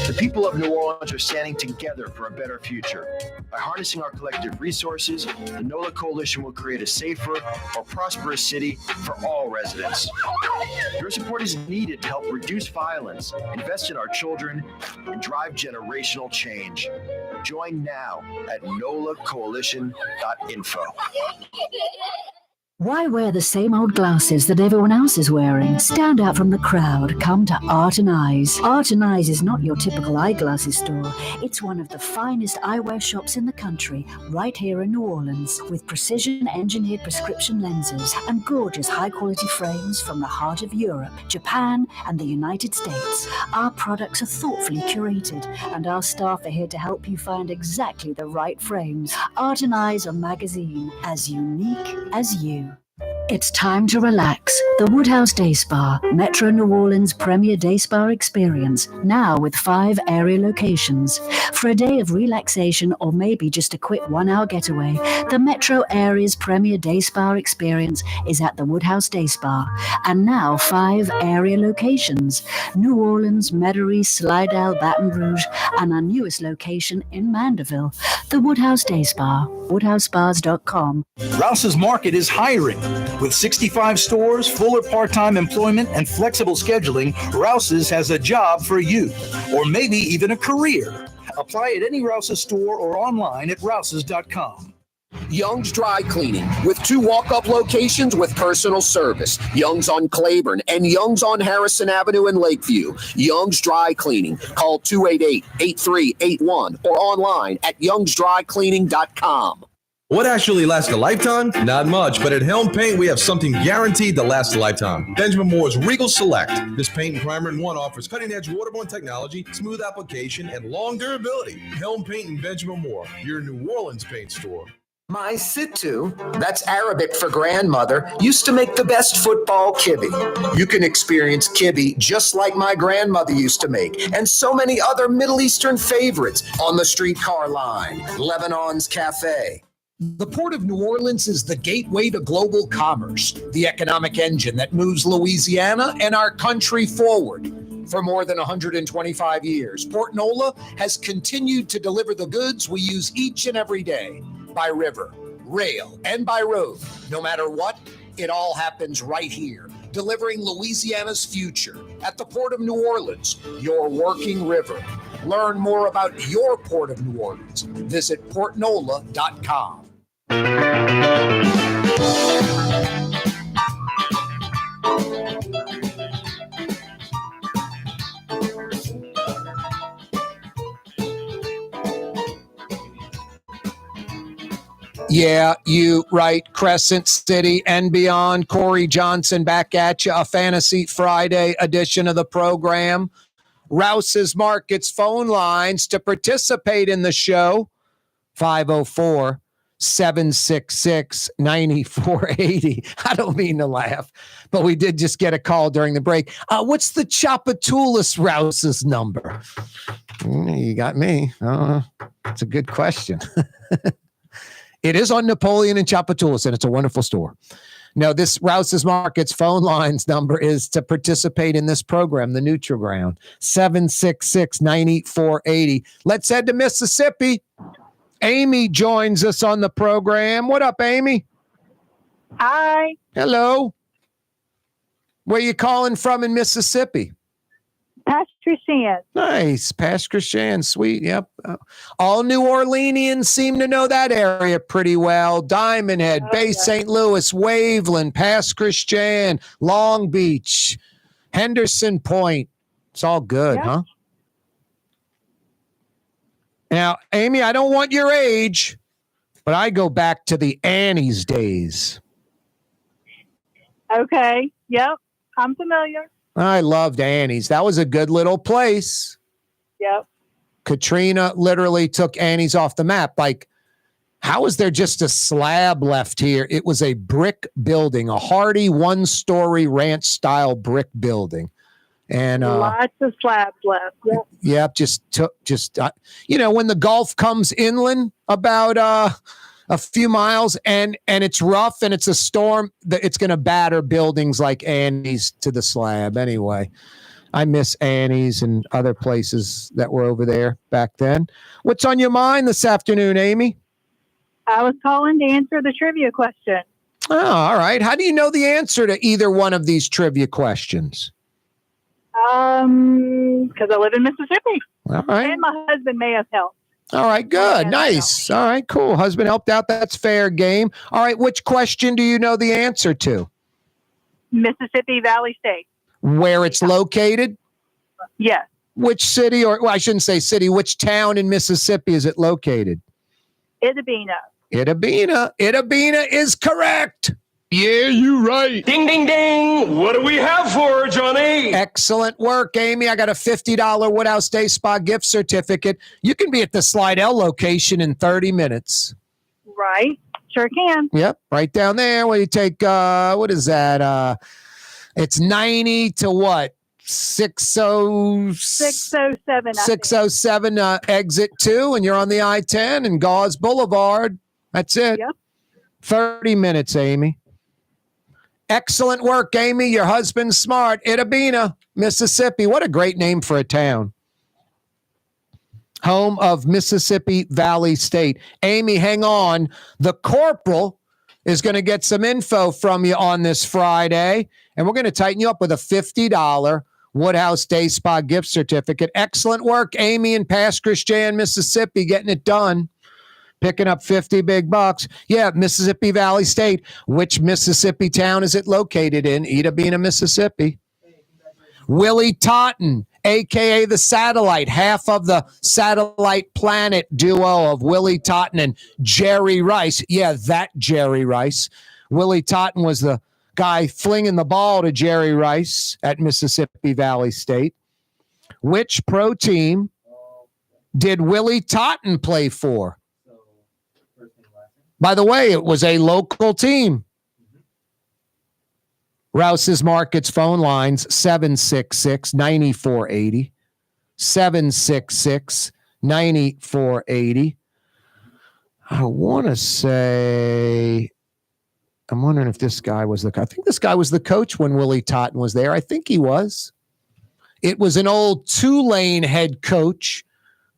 The people of New Orleans are standing together for a better future. By harnessing our collective resources, the NOLA Coalition will create a safer, more prosperous city for all residents. Your support is needed to help reduce violence, invest in our children, and drive generational change. Join now at nolacoalition.info. Why wear the same old glasses that everyone else is wearing? Stand out from the crowd. Come to Art and Eyes. Art and Eyes is not your typical eyeglasses store. It's one of the finest eyewear shops in the country, right here in New Orleans, with precision-engineered prescription lenses and gorgeous high-quality frames from the heart of Europe, Japan, and the United States. Our products are thoughtfully curated, and our staff are here to help you find exactly the right frames. Art and Eyes, a magazine as unique as you. It's time to relax. The Woodhouse Day Spa, Metro New Orleans' premier day spa experience, now with 5 area locations. For a day of relaxation or maybe just a quick 1-hour getaway, the Metro area's premier day spa experience is at the Woodhouse Day Spa. And now 5 area locations: New Orleans, Metairie, Slidell, Baton Rouge, and our newest location in Mandeville. The Woodhouse Day Spa, woodhousespas.com. Rouse's Market is hiring. With 65 stores, fuller part-time employment, and flexible scheduling, Rouse's has a job for you, or maybe even a career. Apply at any Rouse's store or online at rouses.com. Young's Dry Cleaning, with 2 walk-up locations with personal service. Young's on Claiborne and Young's on Harrison Avenue in Lakeview. Young's Dry Cleaning. Call 288-8381 or online at youngsdrycleaning.com. What actually lasts a lifetime? Not much, but at Helm Paint, we have something guaranteed to last a lifetime. Benjamin Moore's Regal Select. This paint and primer in one offers cutting-edge waterborne technology, smooth application, and long durability. Helm Paint and Benjamin Moore, your New Orleans paint store. My Sittu, that's Arabic for grandmother, used to make the best football kibbe. You can experience kibbe just like my grandmother used to make, and so many other Middle Eastern favorites on the streetcar line, Lebanon's Cafe. The Port of New Orleans is the gateway to global commerce, the economic engine that moves Louisiana and our country forward. For more than 125 years, Port Nola has continued to deliver the goods we use each and every day, by river, rail, and by road. No matter what, it all happens right here, delivering Louisiana's future at the Port of New Orleans, your working river. Learn more about your Port of New Orleans. Visit portnola.com. Yeah, you right. Crescent City and beyond. Corey Johnson back at you. A Fantasy Friday edition of the program. Rouse's Markets phone lines to participate in the show. 504-766-9480. I don't mean to laugh, but we did just get a call during the break. What's the Tchoupitoulas Rouse's number? You got me. It's a good question. It is on Napoleon and Tchoupitoulas, and it's a wonderful store. No, this Rouse's Markets phone lines number is to participate in this program, the Neutral Ground, 766-9480. Let's head to Mississippi. Amy joins us on the program. What up, Amy? Hi. Hello. Where you calling from in Mississippi? Patricia. Nice. Patricia, sweet. Yep. All New Orleanians seem to know that area pretty well. Diamond Head, Bay St. Louis, Waveland, Pass Christian, Long Beach, Henderson Point. It's all good, huh? Now, Amy, I don't want your age, but I go back to the Annie's days. Okay. Yep. I'm familiar. I loved Annie's. That was a good little place. Yep. Katrina literally took Annie's off the map. Like, how is there just a slab left here? It was a brick building, a hardy 1-story ranch-style brick building. And lots of slabs left. Yep. Yep. When the Gulf comes inland about a few miles and it's rough and it's a storm, it's going to batter buildings like Annie's to the slab. Anyway, I miss Annie's and other places that were over there back then. What's on your mind this afternoon, Amy? I was calling to answer the trivia question. Oh, all right. How do you know the answer to either one of these trivia questions? Because I live in Mississippi. All right. And my husband may have helped. All right, good. Nice. All right, cool. Husband helped out. That's fair game. All right, which question do you know the answer to? Mississippi Valley State. Where it's located? Yes. Which city, or well, I shouldn't say city, which town in Mississippi is it located? Itabena. Itabena. Itabena is correct. Yeah, you right. Ding, ding, ding. What do we have for her, Johnny? Excellent work, Amy. I got a $50 Woodhouse Day Spa gift certificate. You can be at the Slidell location in 30 minutes. Right. Sure can. Yep, right down there. Where you take, what is that? It's 90 to what? 607. 607 exit 2, and you're on the I-10 and Gauze Boulevard. That's it. Yep. 30 minutes, Amy. Excellent work, Amy. Your husband's smart. Itabena, Mississippi. What a great name for a town. Home of Mississippi Valley State. Amy, hang on. The corporal is going to get some info from you on this Friday, and we're going to tighten you up with a $50 Woodhouse Day Spa gift certificate. Excellent work, Amy in Pass Christian, Mississippi, getting it done. Picking up 50 big bucks. Yeah, Mississippi Valley State. Which Mississippi town is it located in? Itabena, Mississippi. Willie Totten, a.k.a. the Satellite, half of the Satellite Planet duo of Willie Totten and Jerry Rice. Yeah, that Jerry Rice. Willie Totten was the guy flinging the ball to Jerry Rice at Mississippi Valley State. Which pro team did Willie Totten play for? By the way, it was a local team. Rouse's Markets phone lines 766-9480. 766-9480. I want to say, I'm wondering if this guy was I think this guy was the coach when Willie Totten was there. I think he was. It was an old Tulane head coach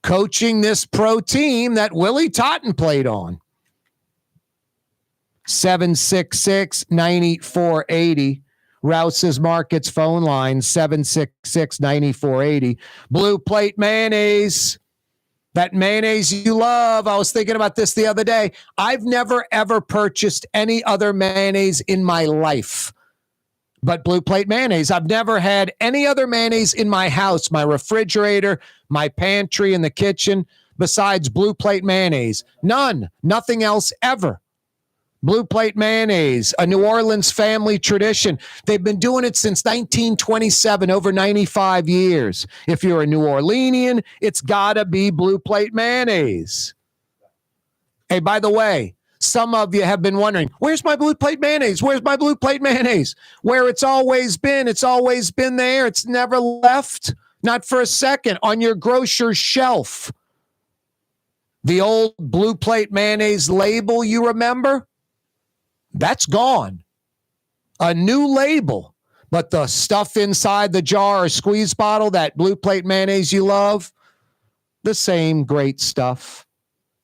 coaching this pro team that Willie Totten played on. 766-9480. Rouse's Markets phone line 766-9480. Blue Plate Mayonnaise. That mayonnaise you love. I was thinking about this the other day. I've never, ever purchased any other mayonnaise in my life but Blue Plate Mayonnaise. I've never had any other mayonnaise in my house, my refrigerator, my pantry, in the kitchen, besides Blue Plate Mayonnaise. None. Nothing else ever. Blue Plate Mayonnaise, a New Orleans family tradition. They've been doing it since 1927, over 95 years. If you're a New Orleanian, it's got to be Blue Plate Mayonnaise. Hey, by the way, some of you have been wondering, where's my Blue Plate Mayonnaise? Where's my Blue Plate Mayonnaise? Where it's always been there. It's never left, not for a second, on your grocer's shelf. The old Blue Plate Mayonnaise label, you remember? That's gone. A new label, but the stuff inside the jar or squeeze bottle, that Blue Plate Mayonnaise you love, the same great stuff.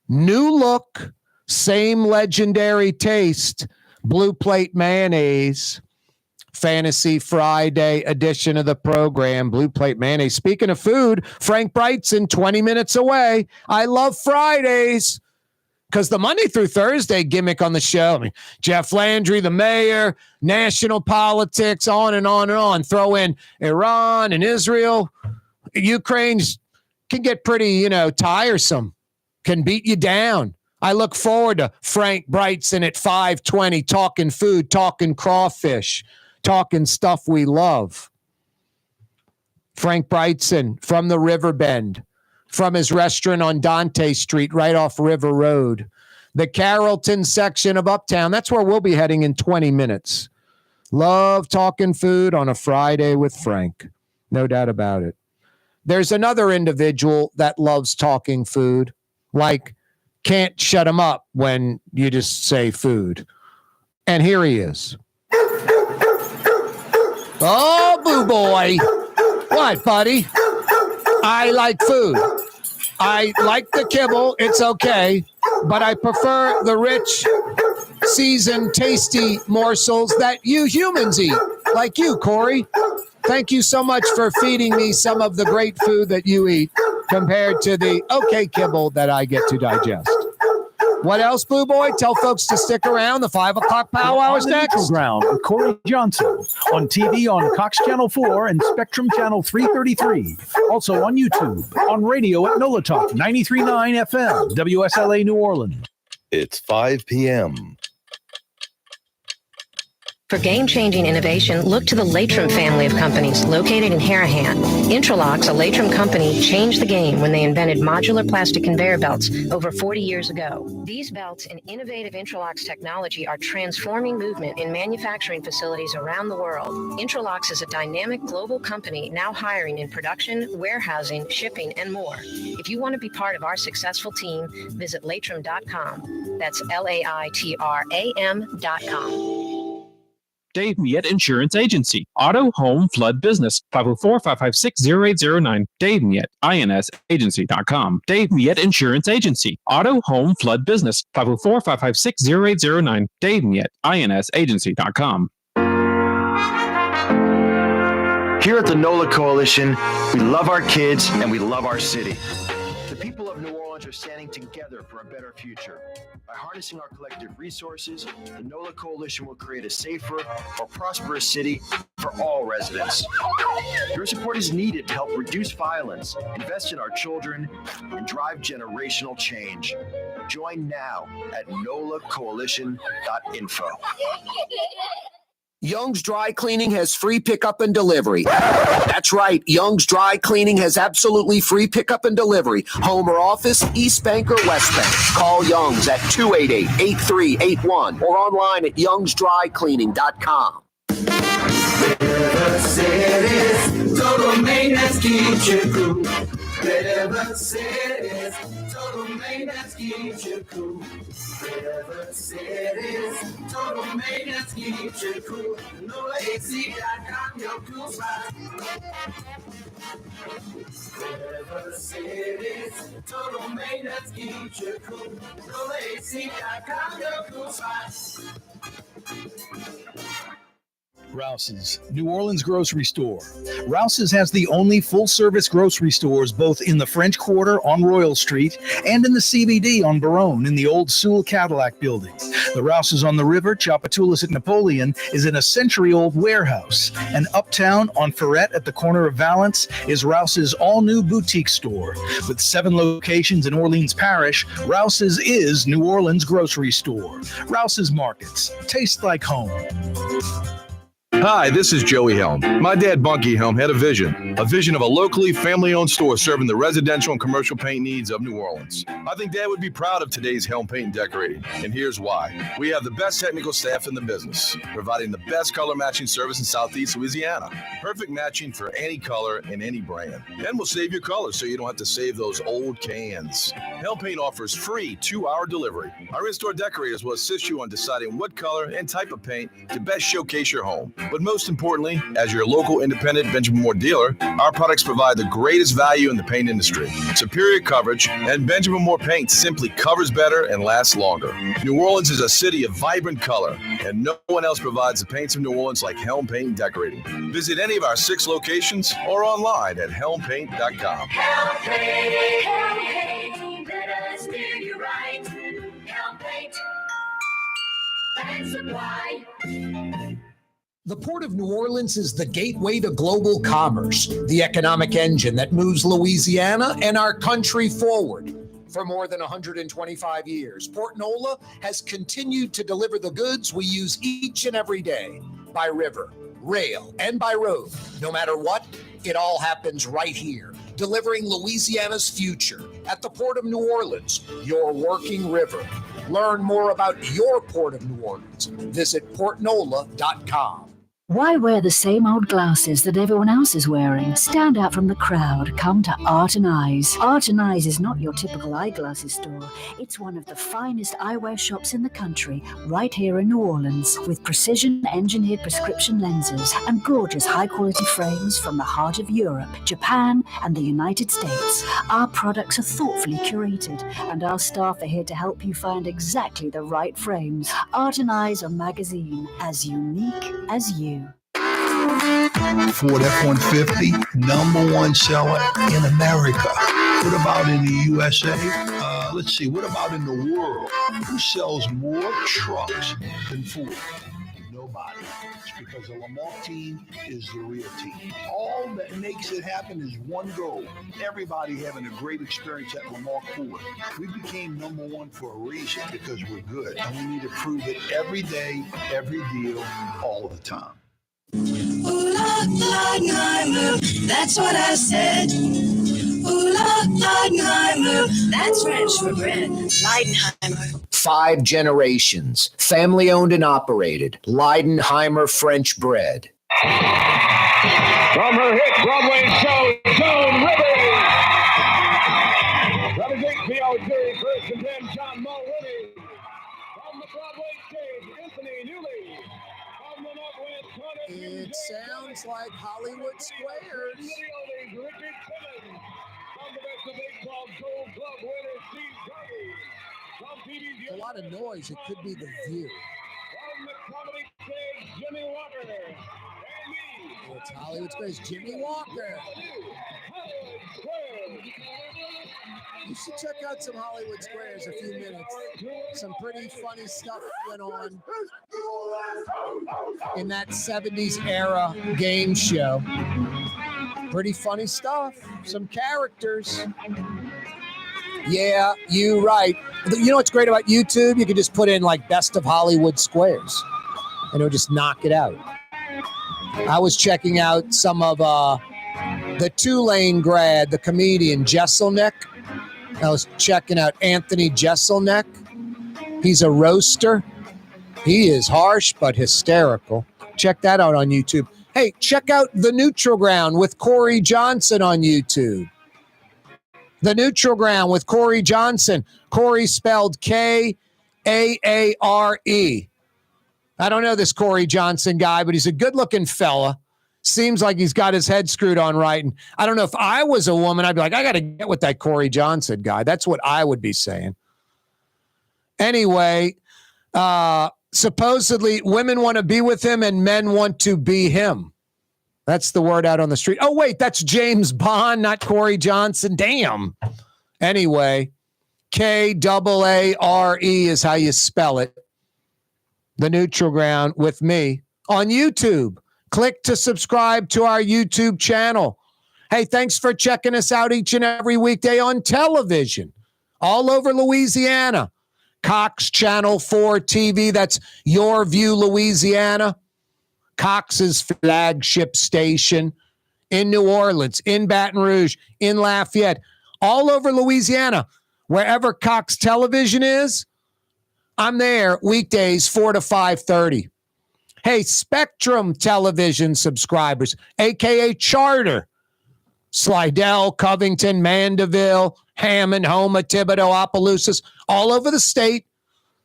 New look, same legendary taste. Blue Plate Mayonnaise. Fantasy Friday edition of the program. Blue Plate Mayonnaise. Speaking of food, Frank Brigsten, 20 minutes away. I love Fridays. Because the Monday through Thursday gimmick on the show, I mean, Jeff Landry, the mayor, national politics, on and on and on. Throw in Iran and Israel. Ukraine can get pretty, tiresome, can beat you down. I look forward to Frank Brigsten at 5:20, talking food, talking crawfish, talking stuff we love. Frank Brigsten from the Riverbend, from his restaurant on Dante Street, right off River Road. The Carrollton section of Uptown. That's where we'll be heading in 20 minutes. Love talking food on a Friday with Frank. No doubt about it. There's another individual that loves talking food, like can't shut him up when you just say food. And here he is. Oh, boo boy. What, buddy? I like food. I like the kibble. It's okay. But I prefer the rich, seasoned, tasty morsels that you humans eat. Like you, Corey. Thank you so much for feeding me some of the great food that you eat. compared to the okay kibble that I get to digest. What else, Blue Boy? Tell folks to stick around. The 5 o'clock powwow is next. Neutral Ground with Corey Johnson on TV on Cox Channel 4 and Spectrum Channel 333. Also on YouTube, on radio at NOLA Talk 93.9 FM, WSLA New Orleans. It's 5 p.m. For game-changing innovation, look to the Latrim family of companies located in Harahan. Intralocks, a Latrim company, changed the game when they invented modular plastic conveyor belts over 40 years ago. These belts and innovative Intralocks technology are transforming movement in manufacturing facilities around the world. Intralocks is a dynamic global company now hiring in production, warehousing, shipping, and more. If you want to be part of our successful team, visit latrim.com. That's LAITRAM.com. Dave Miette Insurance Agency. Auto, home, flood, business. 504-556-0809. Dave Miette, INSagency.com. Dave Miette Insurance Agency. Auto, home, flood, business. 504-556-0809. Dave Miette, INSagency.com. Here at the NOLA Coalition, we love our kids and we love our city. The people of New Orleans are standing together for a better future. By harnessing our collective resources, the NOLA Coalition will create a safer, more prosperous city for all residents. Your support is needed to help reduce violence, invest in our children, and drive generational change. Join now at nolacoalition.info. Young's Dry Cleaning has free pickup and delivery. That's right. Young's Dry Cleaning has absolutely free pickup and delivery. Home or office, East Bank or West Bank. Call Young's at 288-8381 or online at youngsdrycleaning.com. River City's total maintenance keeps you cool. River City's total maintenance keeps you cool. River City's total maintenance keeps you cool. NOLAAC.com, your cool spot. River City's total maintenance keeps you cool. NOLAAC.com, your cool spot. Rouse's, New Orleans grocery store. Rouse's has the only full-service grocery stores both in the French Quarter on Royal Street and in the CBD on Baronne in the old Sewell Cadillac building. The Rouse's on the river, Tchoupitoulas at Napoleon, is in a century-old warehouse. And uptown on Ferret at the corner of Valence is Rouse's all-new boutique store. With 7 locations in Orleans Parish, Rouse's is New Orleans grocery store. Rouse's Markets. Taste like home. Hi, this is Joey Helm. My dad, Bunky Helm, had a vision of a locally family-owned store serving the residential and commercial paint needs of New Orleans. I think Dad would be proud of today's Helm Paint and Decorating, and here's why. We have the best technical staff in the business, providing the best color matching service in Southeast Louisiana. Perfect matching for any color and any brand. And we'll save your colors so you don't have to save those old cans. Helm Paint offers free 2-hour delivery. Our in-store decorators will assist you on deciding what color and type of paint to best showcase your home. But most importantly, as your local independent Benjamin Moore dealer, our products provide the greatest value in the paint industry. Superior coverage, and Benjamin Moore paint simply covers better and lasts longer. New Orleans is a city of vibrant color, and no one else provides the paints of New Orleans like Helm Paint and Decorating. Visit any of our 6 locations or online at helmpaint.com. Helm Paint, Helm Paint, let us do you right. Helm Paint and Supply. The Port of New Orleans is the gateway to global commerce, the economic engine that moves Louisiana and our country forward. For more than 125 years, Port Nola has continued to deliver the goods we use each and every day by river, rail, and by road. No matter what, it all happens right here, delivering Louisiana's future at the Port of New Orleans, your working river. Learn more about your Port of New Orleans. Visit portnola.com. Why wear the same old glasses that everyone else is wearing? Stand out from the crowd. Come to Art and Eyes. Art and Eyes is not your typical eyeglasses store. It's one of the finest eyewear shops in the country, right here in New Orleans, with precision-engineered prescription lenses and gorgeous high-quality frames from the heart of Europe, Japan, and the United States. Our products are thoughtfully curated, and our staff are here to help you find exactly the right frames. Art and Eyes are magazine, as unique as you. Ford F-150, #1 seller in America. What about in the USA? Let's see. What about in the world? Who sells more trucks than Ford? Nobody. It's because the Lamar team is the real team. All that makes it happen is one goal. Everybody having a great experience at Lamar Ford. We became number one for a reason, because we're good. And we need to prove it every day, every deal, all the time. Ooh, Leidenheimer, that's what I said. Ooh, Leidenheimer, that's French for bread. Leidenheimer. 5 generations, family owned and operated. Leidenheimer French bread. From her hit Broadway show, Joan Rivers. Representing POC, Chris and then John Mulroney. From the Broadway stage, Anthony Newley. From the Northwest corner, It sounds like Hollywood Squares. Richard Simmons. From the Best of Baseball Gold Glove winner, Steve Garvey. From TV's A lot of noise. It could be the view. From the comedy stage, Jimmy Walker. And me. It's Hollywood Squares. Jimmy Walker. You should check out some Hollywood Squares a few minutes. Some pretty funny stuff went on in that 70s era game show. Pretty funny stuff. Some characters. Yeah, you right. You know what's great about YouTube? You can just put in like best of Hollywood Squares and it'll just knock it out. I was checking out some of the Tulane grad, the comedian Jeselnik. I was checking out Anthony Jeselnik. He's a roaster. He is harsh but hysterical. Check that out on YouTube. Hey, check out The Neutral Ground with Corey Johnson on YouTube. The Neutral Ground with Corey Johnson. Corey spelled K-A-A-R-E. I don't know this Corey Johnson guy, but he's a good-looking fella. Seems like he's got his head screwed on right. And I don't know if I was a woman, I'd be like, I got to get with that Corey Johnson guy. That's what I would be saying. Anyway, supposedly women want to be with him and men want to be him. That's the word out on the street. Oh, wait, that's James Bond, not Corey Johnson. Damn. Anyway, K-A-A-R-E is how you spell it. The Neutral Ground with me on YouTube. Click to subscribe to our YouTube channel. Hey, thanks for checking us out each and every weekday on television all over Louisiana. Cox Channel 4 TV, that's Your View, Louisiana. Cox's flagship station in New Orleans, in Baton Rouge, in Lafayette, all over Louisiana. Wherever Cox Television is, I'm there weekdays 4 to 5:30. Hey, Spectrum Television subscribers, a.k.a. Charter, Slidell, Covington, Mandeville, Hammond, Houma, Thibodaux, Opelousas, all over the state.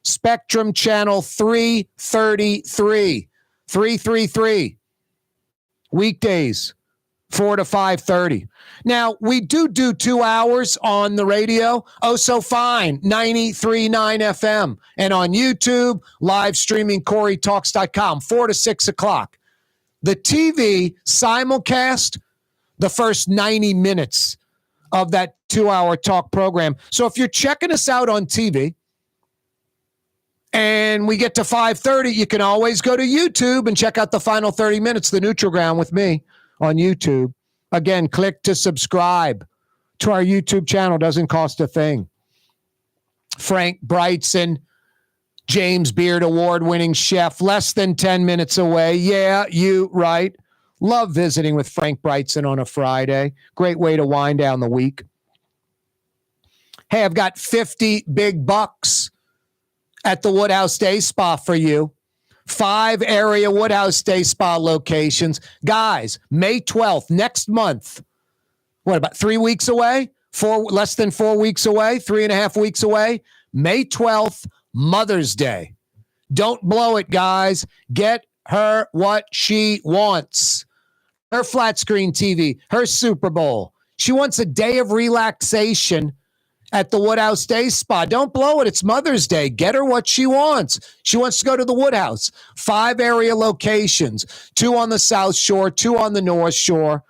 Spectrum Channel 333. 333. Weekdays, 4 to 5:30. Now, we do 2 hours on the radio. Oh, so fine. 93.9 FM. And on YouTube, live streaming, CoreyTalks.com, 4 to 6 o'clock. The TV simulcast, the first 90 minutes of that 2-hour talk program. So if you're checking us out on TV and we get to 5:30, you can always go to YouTube and check out the final 30 minutes, The Neutral Ground with me on YouTube. Again, click to subscribe to our YouTube channel. Doesn't cost a thing. Frank Brigsten, James Beard award-winning chef, less than 10 minutes away. Yeah, you right. Love visiting with Frank Brigsten on a Friday. Great way to wind down the week. Hey, I've got 50 big bucks at the Woodhouse Day Spa for you. 5 area Woodhouse Day Spa locations. Guys, May 12th, next month. What, about 3 weeks away? Less than 4 weeks away? 3.5 weeks away? May 12th, Mother's Day. Don't blow it, guys. Get her what she wants. Her flat screen TV, her Super Bowl. She wants a day of relaxation at the Woodhouse Day Spa. Don't blow it. It's Mother's Day. Get her what she wants. She wants to go to the Woodhouse. 5 area locations, 2 on the South Shore, 2 on the North Shore.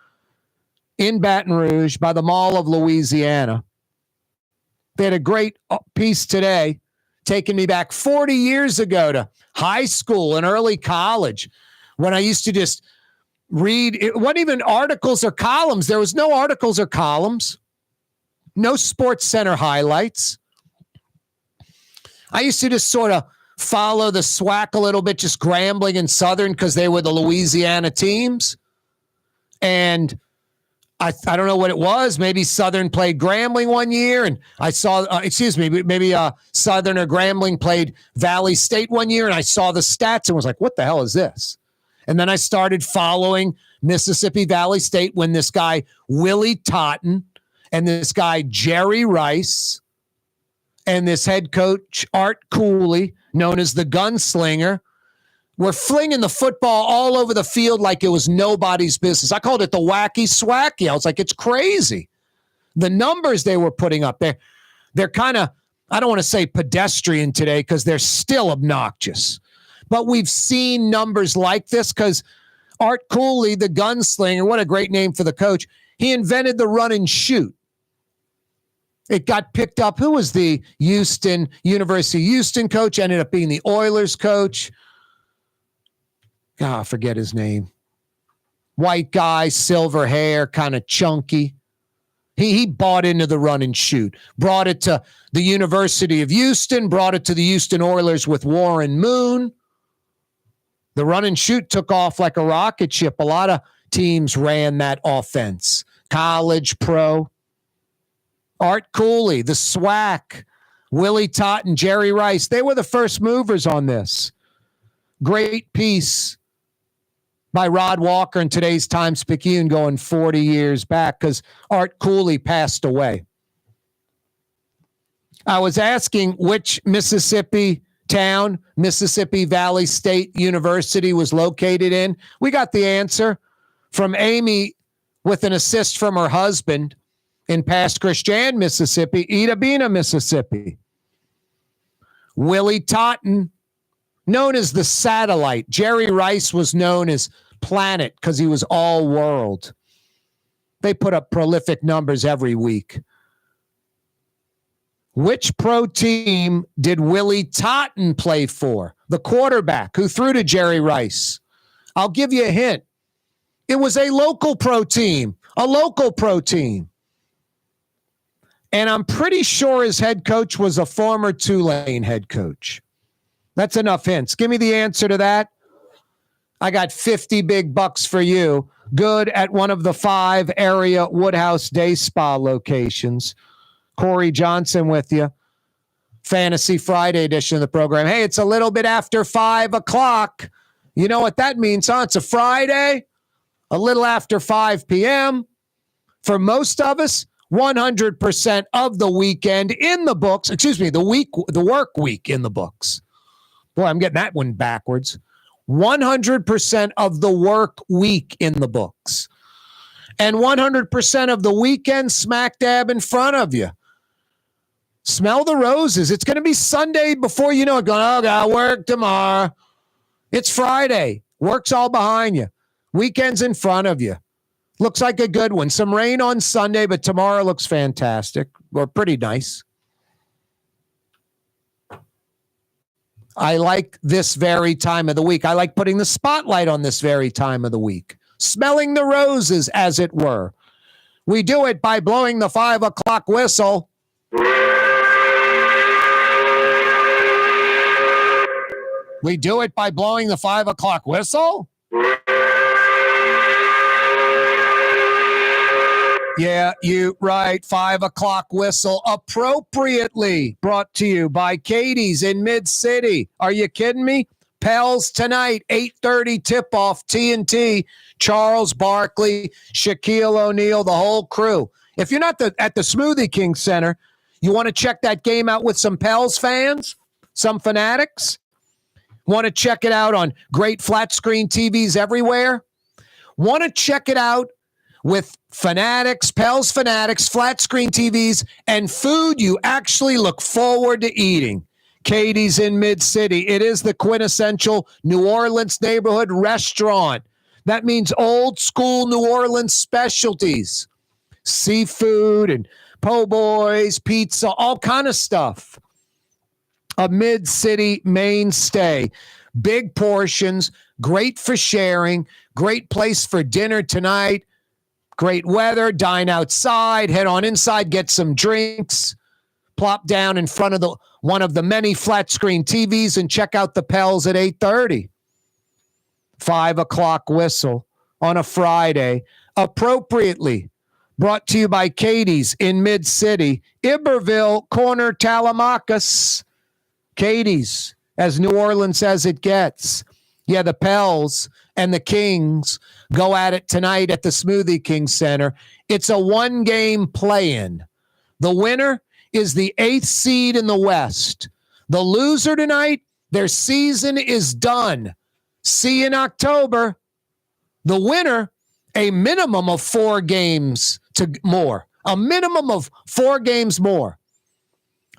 in Baton Rouge by the Mall of Louisiana. They had a great piece today, taking me back 40 years ago to high school and early college when I used to just read. It wasn't even articles or columns. There was no articles or columns, no Sports Center highlights. I used to just sort of follow the SWAC a little bit, just Grambling and Southern because they were the Louisiana teams. And I don't know what it was. Maybe Southern played Grambling one year, and I saw, maybe Southern or Grambling played Valley State one year, and I saw the stats and was like, what the hell is this? And then I started following Mississippi Valley State when this guy, Willie Totten, and this guy, Jerry Rice, and this head coach, Art Cooley, known as the Gunslinger, were flinging the football all over the field like it was nobody's business. I called it the wacky swacky. I was like, it's crazy. The numbers they were putting up there, they're kind of, I don't want to say pedestrian today because they're still obnoxious. But we've seen numbers like this because Art Cooley, the Gunslinger, what a great name for the coach, he invented the run and shoot. It got picked up. Who was the University of Houston coach? Ended up being the Oilers coach. I forget his name. White guy, silver hair, kind of chunky. He bought into the run and shoot. Brought it to the University of Houston. Brought it to the Houston Oilers with Warren Moon. The run and shoot took off like a rocket ship. A lot of teams ran that offense. College, pro. Art Cooley, the SWAC, Willie Totten, Jerry Rice. They were the first movers on this. Great piece by Rod Walker in today's Times-Picayune going 40 years back because Art Cooley passed away. I was asking which Mississippi town Mississippi Valley State University was located in. We got the answer from Amy with an assist from her husband in Pass Christian, Mississippi, Ida Bena, Mississippi. Willie Totten, known as the Satellite. Jerry Rice was known as Planet because he was all world. They put up prolific numbers every week. Which pro team did Willie Totten play for? The quarterback who threw to Jerry Rice. I'll give you a hint. It was a local pro team. A local pro team. And I'm pretty sure his head coach was a former Tulane head coach. That's enough hints. Give me the answer to that. I got 50 big bucks for you. Good at one of the 5 area Woodhouse Day Spa locations. Corey Johnson with you. Fantasy Friday edition of the program. Hey, it's a little bit after 5 o'clock. You know what that means, huh? It's a Friday, a little after 5 p.m. For most of us, 100% of the weekend in the books. The work week in the books. Boy, I'm getting that one backwards. 100% of the work week in the books. And 100% of the weekend smack dab in front of you. Smell the roses. It's going to be Sunday before you know it. Going, oh, got work tomorrow. It's Friday. Work's all behind you. Weekend's in front of you. Looks like a good one. Some rain on Sunday, but tomorrow looks fantastic or pretty nice. I like this very time of the week. I like putting the spotlight on this very time of the week. Smelling the roses, as it were. We do it by blowing the 5 o'clock whistle. We do it by blowing the 5 o'clock whistle. Yeah, you right. 5 o'clock whistle appropriately brought to you by Katie's in Mid-City. Are you kidding me? Pels tonight, 8:30 tip-off, TNT, Charles Barkley, Shaquille O'Neal, the whole crew. If you're not at the Smoothie King Center, you want to check that game out with some Pels fans, some fanatics? Want to check it out on great flat screen TVs everywhere? Want to check it out with fanatics, Pels fanatics, flat screen TVs, and food you actually look forward to eating? Katie's in Mid-City. It is the quintessential New Orleans neighborhood restaurant. That means old school New Orleans specialties. seafood and po' boys, pizza, all kind of stuff. A mid-city mainstay. Big portions, great for sharing, great place for dinner tonight. Great weather, dine outside, head on inside, get some drinks, plop down in front of one of the many flat screen TVs and check out the Pels at 8:30. 5 o'clock whistle on a Friday, appropriately brought to you by Katie's in Mid-City, Iberville, corner Talamacas. Katie's, as New Orleans as it gets. Yeah, the Pels and the Kings go at it tonight at the Smoothie King Center. It's a one-game play-in. The winner is the 8th seed in the West. The loser tonight, their season is done. See you in October. The winner, a minimum of 4 games to more. A minimum of 4 games more.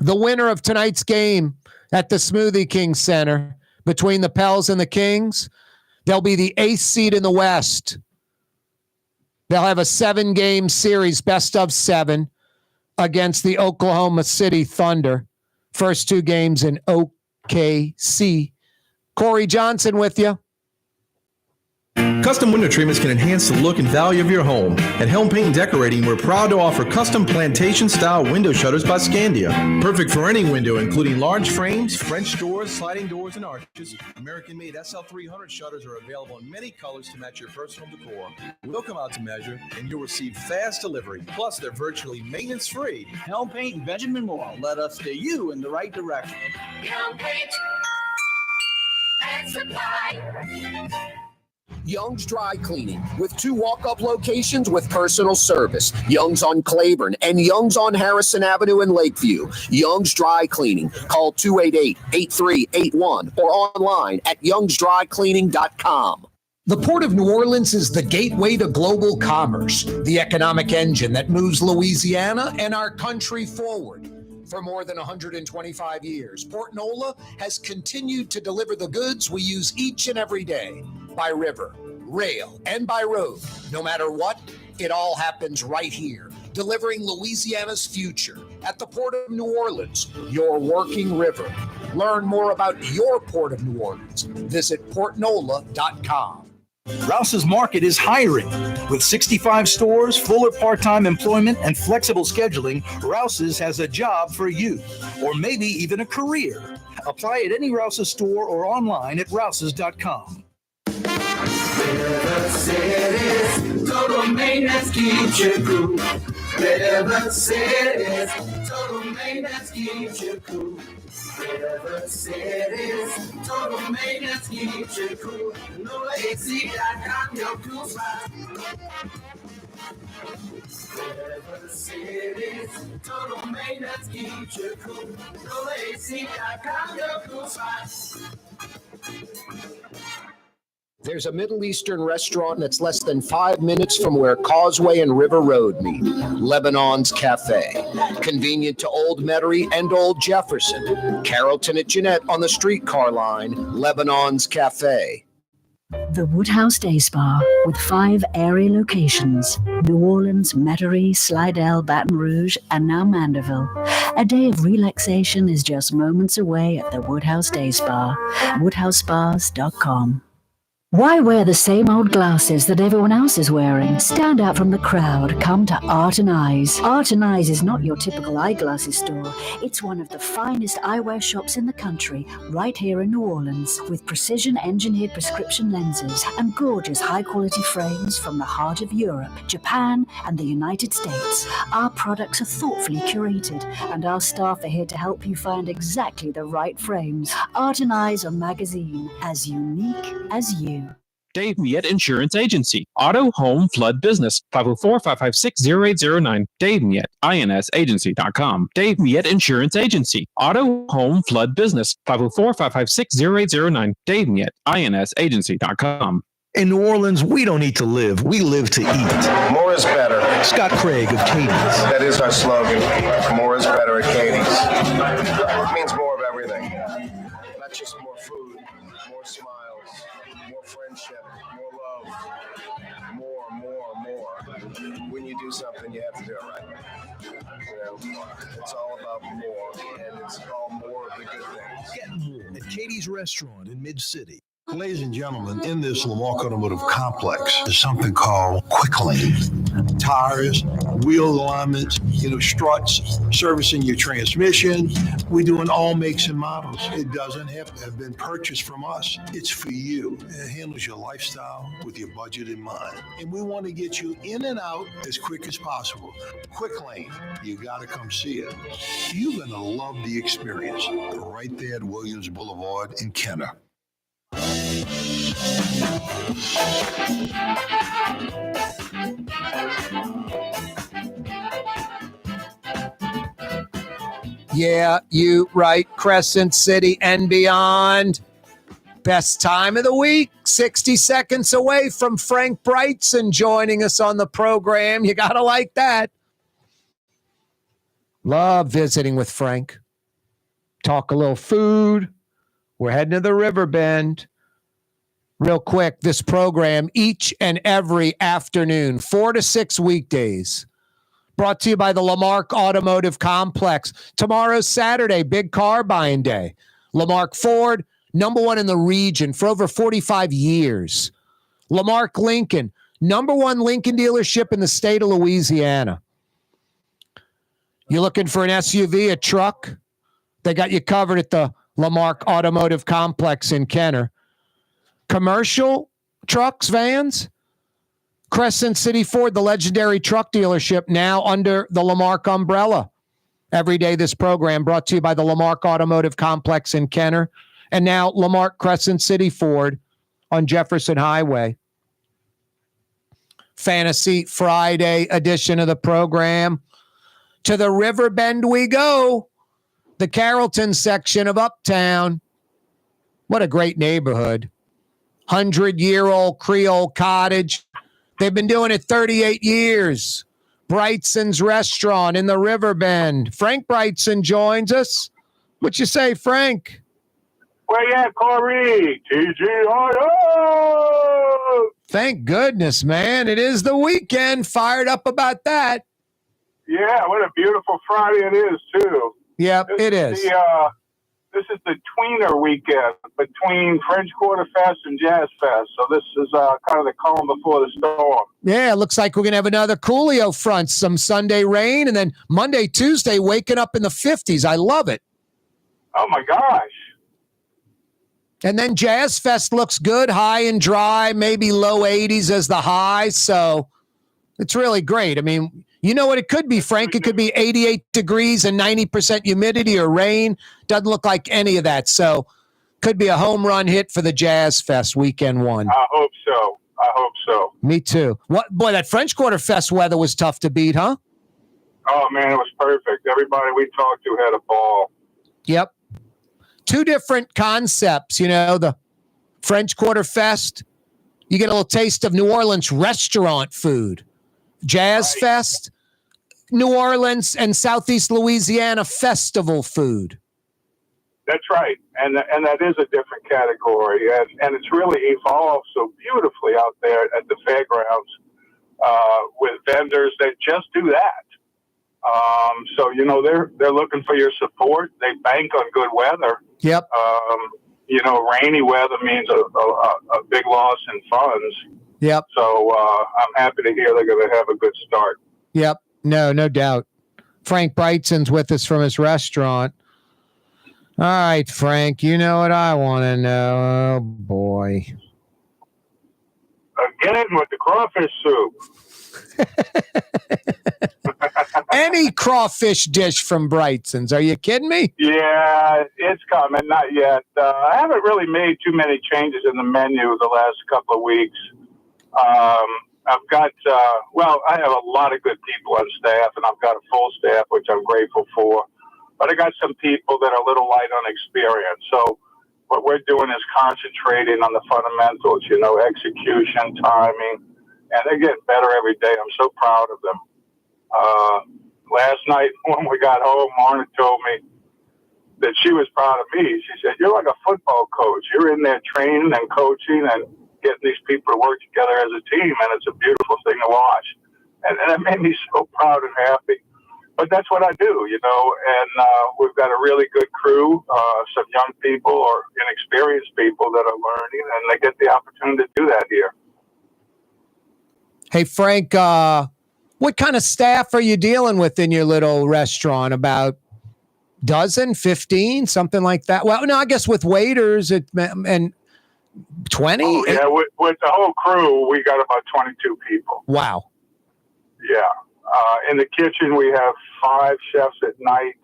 The winner of tonight's game at the Smoothie King Center between the Pels and the Kings, they'll be the 8th seed in the West. They'll have a 7-game series, best of 7, against the Oklahoma City Thunder. First 2 games in OKC. Corey Johnson with you. Custom window treatments can enhance the look and value of your home. At Helm Paint and Decorating, we're proud to offer custom plantation-style window shutters by Scandia. Perfect for any window, including large frames, French doors, sliding doors, and arches. American-made SL300 shutters are available in many colors to match your personal decor. We'll come out to measure, and you'll receive fast delivery. Plus, they're virtually maintenance-free. Helm Paint and Benjamin Moore. Let us steer you in the right direction. Helm Paint and Supply. Young's Dry Cleaning, with 2 walk-up locations with personal service. Young's on Claiborne and Young's on Harrison Avenue in Lakeview. Young's Dry Cleaning. Call 288-8381 or online at youngsdrycleaning.com. The Port of New Orleans is the gateway to global commerce, the economic engine that moves Louisiana and our country forward. For more than 125 years, Port Nola has continued to deliver the goods we use each and every day, by river, rail, and by road. No matter what, it all happens right here, delivering Louisiana's future at the Port of New Orleans, your working river. Learn more about your Port of New Orleans. Visit portnola.com. Rouse's Market is hiring. With 65 stores, full or part-time employment, and flexible scheduling, Rouse's has a job for you, or maybe even a career. Apply at any Rouse's store or online at rouses.com. River City's total maintenance keeps you cool. River City's total maintenance keeps you cool. River City's total maintenance keeps you cool. No AC.com, your cool spot. River City's total maintenance keeps you cool. No AC.com, your cool spot. There's a Middle Eastern restaurant that's less than 5 minutes from where Causeway and River Road meet, Lebanon's Cafe. Convenient to Old Metairie and Old Jefferson. Carrollton at Jeanette on the streetcar line, Lebanon's Cafe. The Woodhouse Day Spa, with 5 area locations: New Orleans, Metairie, Slidell, Baton Rouge, and now Mandeville. A day of relaxation is just moments away at the Woodhouse Day Spa. WoodhouseSpas.com. Why wear the same old glasses that everyone else is wearing? Stand out from the crowd. Come to Art and Eyes. Art and Eyes is not your typical eyeglasses store. It's one of the finest eyewear shops in the country, right here in New Orleans, with precision-engineered prescription lenses and gorgeous high-quality frames from the heart of Europe, Japan, and the United States. Our products are thoughtfully curated, and our staff are here to help you find exactly the right frames. Art and Eyes are magazine, as unique as you. Dave Miette Insurance Agency. Auto, home, flood, business. 504-556-0809. Dave Miette, INSagency.com. Dave Miette Insurance Agency. Auto, home, flood, business. 504-556-0809. Dave Miette, INSagency.com. In New Orleans, we don't eat to live. We live to eat. More is better. Scott Craig of Katie's. That is our slogan. More is better at Katie's. It means more of everything. Not just more food, more smiles, more friendship, more love, more. We when you do something, you have to do it right. It's all about more, and it's all more of the good things. Get more at Katie's Restaurant in Mid-City. Ladies and gentlemen, in this Lamarck Automotive Complex is something called Quick Lane. Tires, wheel alignments, struts, servicing your transmission. We're doing all makes and models. It doesn't have to have been purchased from us. It's for you. It handles your lifestyle with your budget in mind. And we want to get you in and out as quick as possible. Quick Lane, you got to come see it. You're going to love the experience right there at Williams Boulevard in Kenner. Yeah, you right. Crescent City and beyond. Best time of the week. 60 seconds away from Frank Brigsten joining us on the program. You got to like that. Love visiting with Frank. Talk a little food. We're heading to the Riverbend. Real quick, this program each and every afternoon, 4 to 6 weekdays. Brought to you by the Lamarck Automotive Complex. Tomorrow's Saturday, big car buying day. Lamarck Ford, #1 in the region for over 45 years. Lamarck Lincoln, #1 Lincoln dealership in the state of Louisiana. You looking for an SUV, a truck? They got you covered at the Lamarck Automotive Complex in Kenner. Commercial trucks, vans? Crescent City Ford, the legendary truck dealership, now under the Lamarck umbrella. Every day this program brought to you by the Lamarck Automotive Complex in Kenner, and now Lamarck Crescent City Ford on Jefferson Highway. Fantasy Friday edition of the program. To the Riverbend we go. The Carrollton section of Uptown. What a great neighborhood. 100-year-old Creole cottage. They've been doing it 38 years. Brigtsen's Restaurant in the Riverbend. Frank Brigsten joins us. What you say, Frank? Where you at, Corey? TGIO! Thank goodness, man. It is the weekend. Fired up about that. Yeah, what a beautiful Friday it is, too. Yep, it is. This is the tweener weekend between French Quarter Fest and Jazz Fest. So this is kind of the calm before the storm. Yeah, it looks like we're going to have another Coolio front. Some Sunday rain, and then Monday, Tuesday, waking up in the 50s. I love it. Oh, my gosh. And then Jazz Fest looks good, high and dry, maybe low 80s as the high. So it's really great. I mean, you know what it could be, Frank? It could be 88 degrees and 90% humidity or rain. Doesn't look like any of that. So could be a home run hit for the Jazz Fest weekend one. I hope so. Me too. What boy, that French Quarter Fest weather was tough to beat, huh? Oh, man, it was perfect. Everybody we talked to had a ball. Yep. Two different concepts, the French Quarter Fest. You get a little taste of New Orleans restaurant food. Jazz Fest, New Orleans and Southeast Louisiana festival food. That's right. And that is a different category. And it's really evolved so beautifully out there at the fairgrounds with vendors that just do that. So, they're looking for your support. They bank on good weather. Yep. Rainy weather means a big loss in funds. Yep. So I'm happy to hear they're going to have a good start. Yep. No doubt. Frank Brigtsen's with us from his restaurant. All right, Frank, you know what I want to know. Oh, boy. Again with the crawfish soup. Any crawfish dish from Brigtsen's. Are you kidding me? Yeah, it's coming. Not yet. I haven't really made too many changes in the menu the last couple of weeks. I've got, I have a lot of good people on staff, and I've got a full staff, which I'm grateful for. But I got some people that are a little light on experience. So what we're doing is concentrating on the fundamentals, execution, timing, and they're getting better every day. I'm so proud of them. Last night when we got home, Marna told me that she was proud of me. She said, "You're like a football coach. You're in there training and coaching and getting these people to work together as a team, and it's a beautiful thing to watch." And that made me so proud and happy. But that's what I do, you know, and we've got a really good crew, some young people or inexperienced people that are learning, and they get the opportunity to do that here. Hey, Frank, what kind of staff are you dealing with in your little restaurant? About dozen, 15, something like that? Well, no, I guess with waiters and 20? Oh, yeah, with the whole crew, we got about 22 people. Wow. Yeah. In the kitchen, we have 5 chefs at night.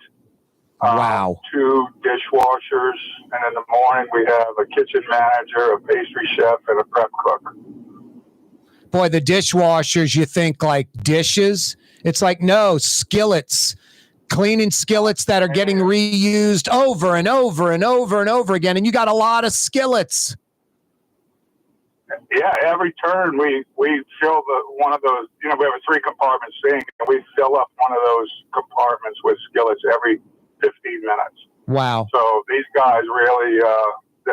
Wow. 2 dishwashers. And in the morning, we have a kitchen manager, a pastry chef, and a prep cook. Boy, the dishwashers, you think like dishes. It's like, no, skillets. Cleaning skillets that are getting reused over and over and over and over again. And you got a lot of skillets. Yeah, every turn we fill one of those, you know, we have a 3-compartment sink, and we fill up one of those compartments with skillets every 15 minutes. Wow. So these guys really,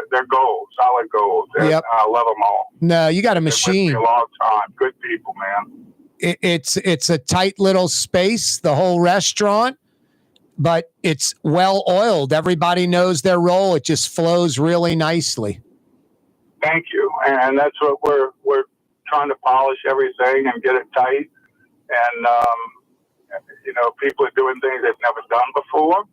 they're gold, solid gold. Yep. I love them all. No, you got a They've been with machine. me a long time. Good people, man. It's a tight little space, the whole restaurant, but it's well oiled. Everybody knows their role. It just flows really nicely. Thank you. And that's what we're trying to polish everything and get it tight. And, you know, people are doing things they've never done before,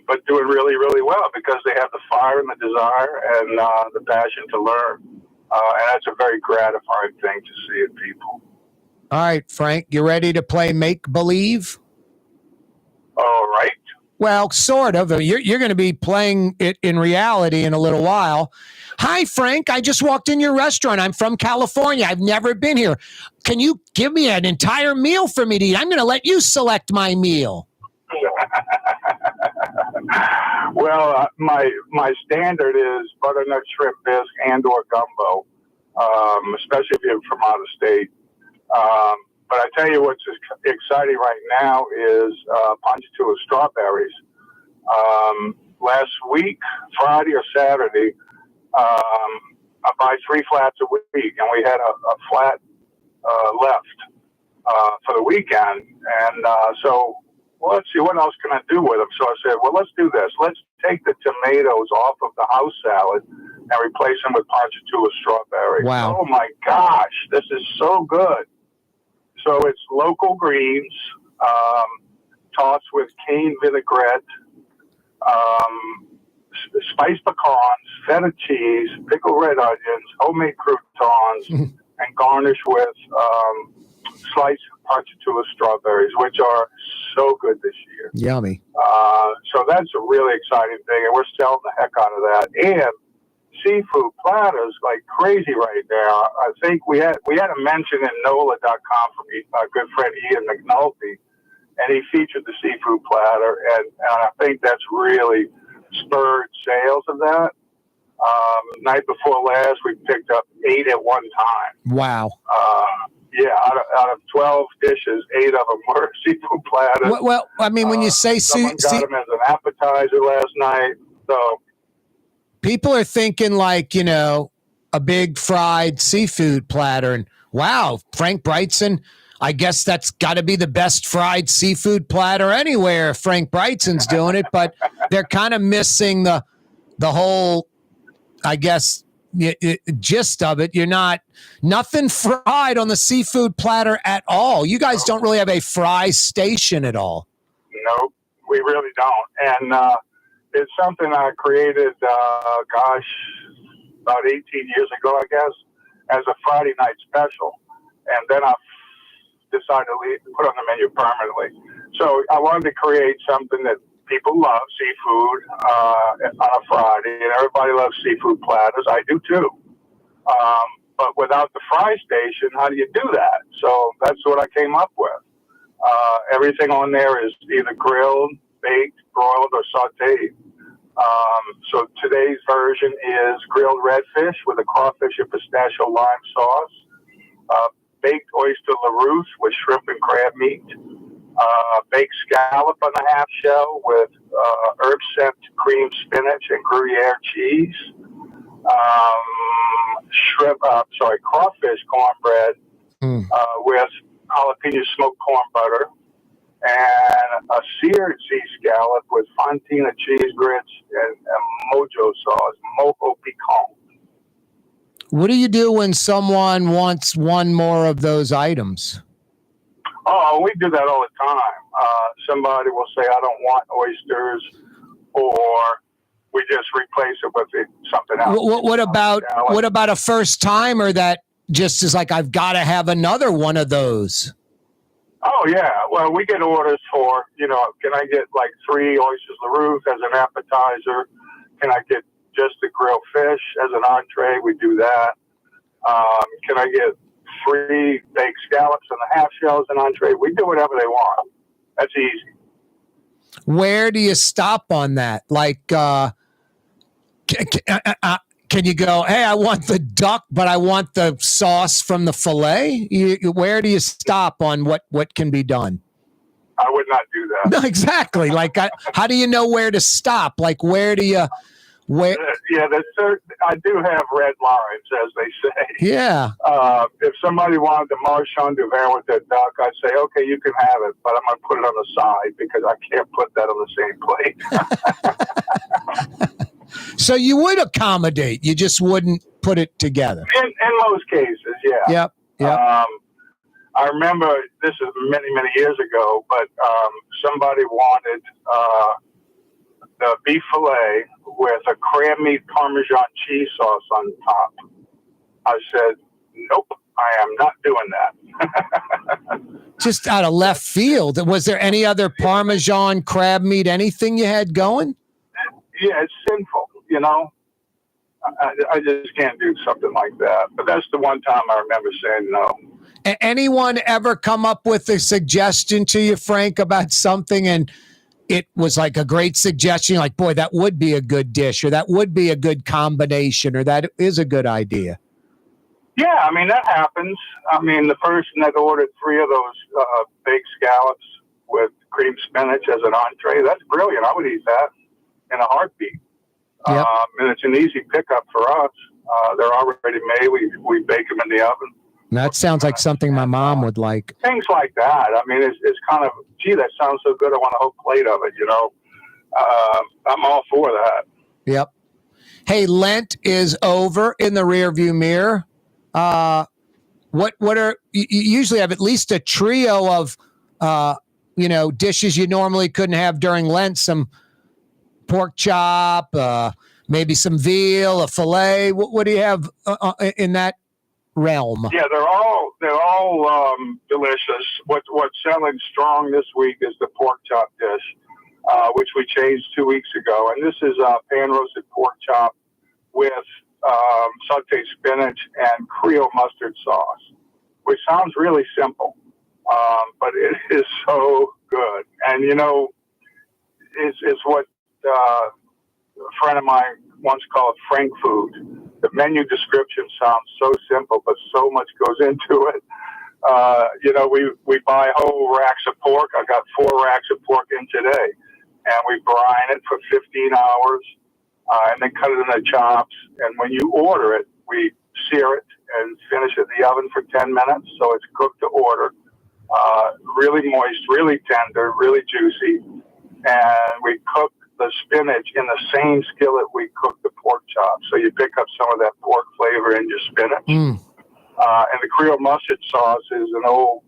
but doing really, really well because they have the fire and the desire and the passion to learn. And that's a very gratifying thing to see in people. All right, Frank, you ready to play make-believe? All right. Well, sort of. You're going to be playing it in reality in a little while. Hi, Frank. I just walked in your restaurant. I'm from California. I've never been here. Can you give me an entire meal for me to eat? I'm going to let you select my meal. Well, my standard is butternut shrimp bisque and/or gumbo, especially if you're from out of state. But I tell you what's exciting right now is Ponchatoula strawberries. Last week, Friday or Saturday, I buy 3 flats a week, and we had a flat left for the weekend. And so, well, let's see, what else can I do with them? So I said, well, let's do this. Let's take the tomatoes off of the house salad and replace them with Ponchatoula strawberries. Wow. Oh, my gosh, this is so good. So it's local greens, tossed with cane vinaigrette, spiced pecans, feta cheese, pickled red onions, homemade croutons, and garnished with sliced Ponchatoula strawberries, which are so good this year. Yummy. So that's a really exciting thing, and we're selling the heck out of that. And seafood platters like crazy right now. I think we had a mention in NOLA.com from our good friend Ian McNulty, and he featured the seafood platter, and I think that's really spurred sales of that. Night before last, we picked up 8 at one time. Wow. Yeah, out of 12 dishes, 8 of them were seafood platters. Well, I mean, when you say someone got them as an appetizer last night, so. People are thinking like, you know, a big fried seafood platter. And wow, Frank Brigsten, I guess that's got to be the best fried seafood platter anywhere. Frank Brigtsen's doing it, but they're kind of missing the whole, I guess, gist of it. You're nothing fried on the seafood platter at all. You guys don't really have a fry station at all. Nope, we really don't. And, it's something I created, about 18 years ago, I guess, as a Friday night special. And then I decided to put on the menu permanently. So I wanted to create something that people love, seafood, on a Friday. And everybody loves seafood platters. I do too. But without the fry station, how do you do that? So that's what I came up with. Everything on there is either grilled, baked, broiled, or sauteed. So today's version is grilled redfish with a crawfish and pistachio lime sauce, baked oyster LaRousse with shrimp and crab meat, baked scallop on a half shell with herb scent cream spinach and Gruyere cheese, crawfish cornbread with jalapeno smoked corn butter, and a seared sea scallop with fontina cheese grits and mojo sauce, mojo piquant. What do you do when someone wants one more of those items? Oh, we do that all the time. Somebody will say, I don't want oysters, or we just replace it with something else. What about a first timer that just is like, I've got to have another one of those? Oh, yeah. Well, we get orders for, can I get like 3 oysters LaRousse as an appetizer? Can I get just the grilled fish as an entree? We do that. Can I get 3 baked scallops and the half shells an entree? We do whatever they want. That's easy. Where do you stop on that? Like, can you go, hey, I want the duck, but I want the sauce from the filet? Where do you stop on what can be done? I would not do that. No, exactly. Like, how do you know where to stop? Like, where do you... Yeah, I do have red lines, as they say. Yeah. If somebody wanted the Marchand du Vin with their duck, I'd say, okay, you can have it, but I'm going to put it on the side because I can't put that on the same plate. So you would accommodate, you just wouldn't put it together. In most cases, yeah. Yep. I remember, this is many, many years ago, but somebody wanted the beef fillet with a crab meat Parmesan cheese sauce on top. I said, nope, I am not doing that. Just out of left field. Was there any other Parmesan, crab meat, anything you had going? Yeah, it's sinful, I just can't do something like that. But that's the one time I remember saying no. Anyone ever come up with a suggestion to you, Frank, about something and it was like a great suggestion, like, boy, that would be a good dish, or that would be a good combination, or that is a good idea? Yeah, I mean, that happens. I mean, the person that ordered 3 of those baked scallops with cream spinach as an entree, that's brilliant. I would eat that in a heartbeat. Yep. And it's an easy pickup for us. They're already made. We bake them in the oven. That sounds like something my mom would like. Things like that. I mean, it's kind of, gee, that sounds so good. I want a whole plate of it, I'm all for that. Yep. Hey, Lent is over in the rearview mirror. What are you usually have at least a trio of dishes you normally couldn't have during Lent? Some pork chop, maybe some veal, a fillet. What do you have in that realm? Yeah, they're all delicious. What's selling strong this week is the pork chop dish, which we changed 2 weeks ago, and this is pan roasted pork chop with sauteed spinach and Creole mustard sauce, which sounds really simple, but it is so good. And it's what a friend of mine once called Frank food. The menu description sounds so simple, but so much goes into it. We buy whole racks of pork. I got 4 racks of pork in today, and we brine it for 15 hours, and then cut it into chops. And when you order it, we sear it and finish it in the oven for 10 minutes, so it's cooked to order. Really moist, really tender, really juicy, and we cook the spinach in the same skillet we cook the pork chops. So you pick up some of that pork flavor in your spinach. And the Creole mustard sauce is an old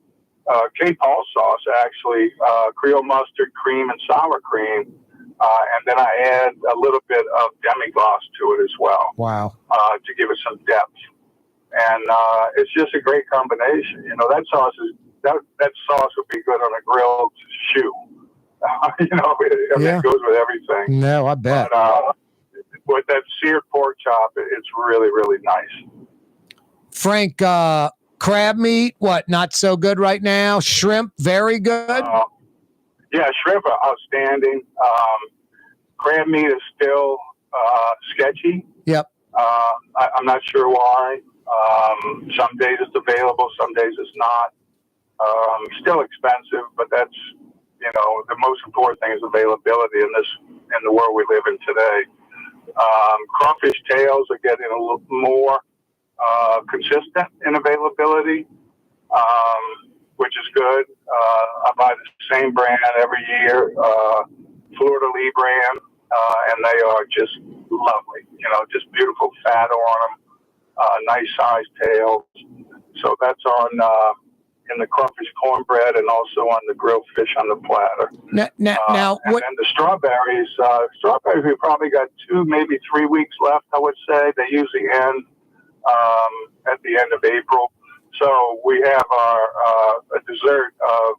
K. Paul sauce, actually. Creole mustard, cream, and sour cream. And then I add a little bit of demi-glace to it as well. Wow. To give it some depth. And it's just a great combination. That sauce would be good on a grilled shoe. It goes with everything. No, I bet. But, with that seared pork chop, it's really, really nice. Frank, crab meat, what, not so good right now? Shrimp, very good? Yeah, shrimp are outstanding. Crab meat is still sketchy. Yep. I'm not sure why. Some days it's available, some days it's not. Still expensive, but that's, the most important thing is availability in the world we live in today. Crawfish tails are getting a little more consistent in availability, which is good. I buy the same brand every year, Florida Lee brand, and they are just lovely. Just beautiful fat on them, nice sized tails. So that's on in the crawfish cornbread and also on the grilled fish on the platter. Now and then the strawberries, we probably got 2, maybe 3 weeks left, I would say. They usually end at the end of April. So we have a dessert of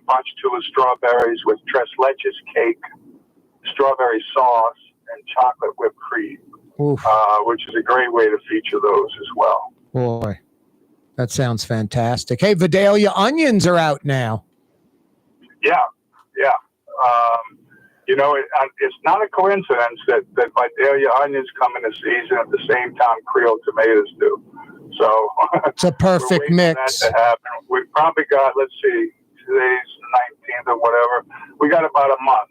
Ponchatoula strawberries with tres leches cake, strawberry sauce, and chocolate whipped cream, which is a great way to feature those as well. Boy, that sounds fantastic. Hey, Vidalia onions are out now. Yeah. It's not a coincidence that Vidalia onions come in the season at the same time Creole tomatoes do. So it's a perfect mix. For that to happen. We've probably got, let's see, today's 19th or whatever. We got about a month,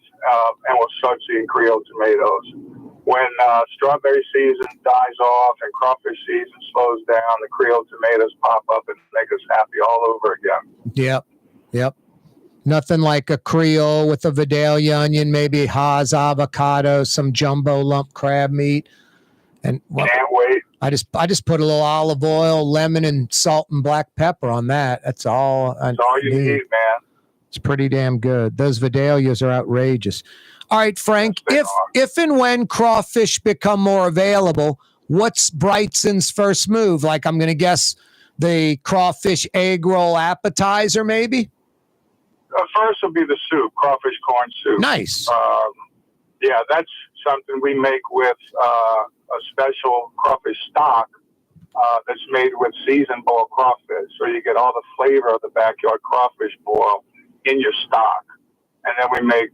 and we'll start seeing Creole tomatoes. When strawberry season dies off and crawfish season slows down, the Creole tomatoes pop up and make us happy all over again. Yep. Nothing like a Creole with a Vidalia onion, maybe Haas avocado, some jumbo lump crab meat. And can't wait. I just put a little olive oil, lemon, and salt and black pepper on that. That's all. That's all you need, man. It's pretty damn good. Those Vidalias are outrageous. All right, Frank, if and when crawfish become more available, what's Brigtson's first move? Like, I'm going to guess the crawfish egg roll appetizer, maybe? First will be the soup, crawfish corn soup. Nice. Yeah, that's something we make with a special crawfish stock that's made with seasoned boiled crawfish. So you get all the flavor of the backyard crawfish boil in your stock. And then we make,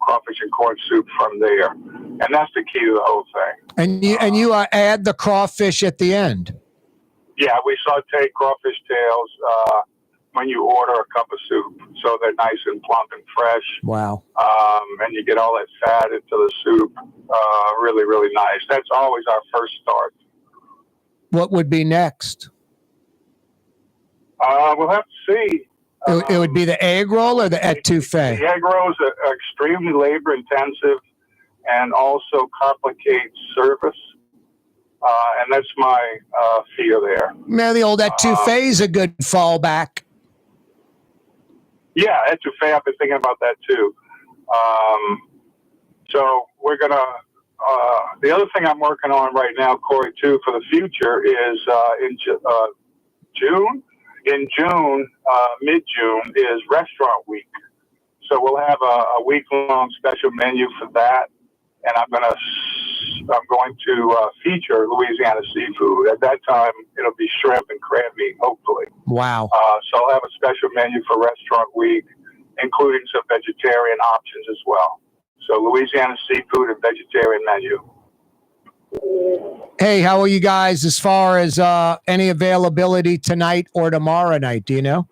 crawfish and corn soup from there. And that's the key to the whole thing. And you add the crawfish at the end. Yeah, we saute crawfish tails when you order a cup of soup. So they're nice and plump and fresh. Wow. And you get all that fat into the soup. Really, really nice. That's always our first start. What would be next? We'll have to see. It would be the egg roll or the etouffee? The egg rolls are extremely labor intensive and also complicate service. And that's my fear there. Man, the old etouffee is a good fallback. Yeah, etouffee, I've been thinking about that too. So we're going to, the other thing I'm working on right now, Corey, too, for the future is in June. In June, mid-June, is Restaurant Week. So we'll have a week-long special menu for that. And I'm going to feature Louisiana seafood. At that time, it'll be shrimp and crab meat, hopefully. Wow. So I'll have a special menu for Restaurant Week, including some vegetarian options as well. So Louisiana seafood and vegetarian menu. Hey, how are you guys as far as any availability tonight or tomorrow night? Do you know?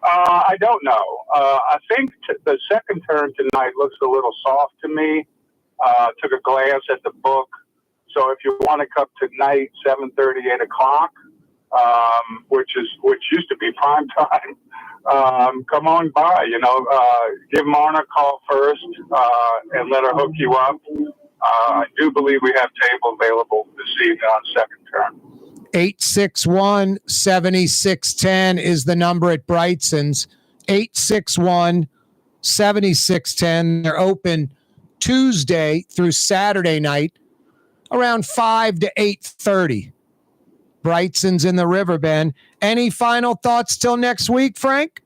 I don't know. I think the second turn tonight looks a little soft to me. Took a glance at the book. So if you want to come tonight, 7:30, 8 o'clock, which used to be prime time, come on by. Give Marna a call first and let her hook you up. I do believe we have table available this evening on second turn. 861-7610 is the number at Brigtson's. 861-7610. They're open Tuesday through Saturday night around 5 to 8:30. Brightson's in the Riverbend. Any final thoughts till next week, Frank?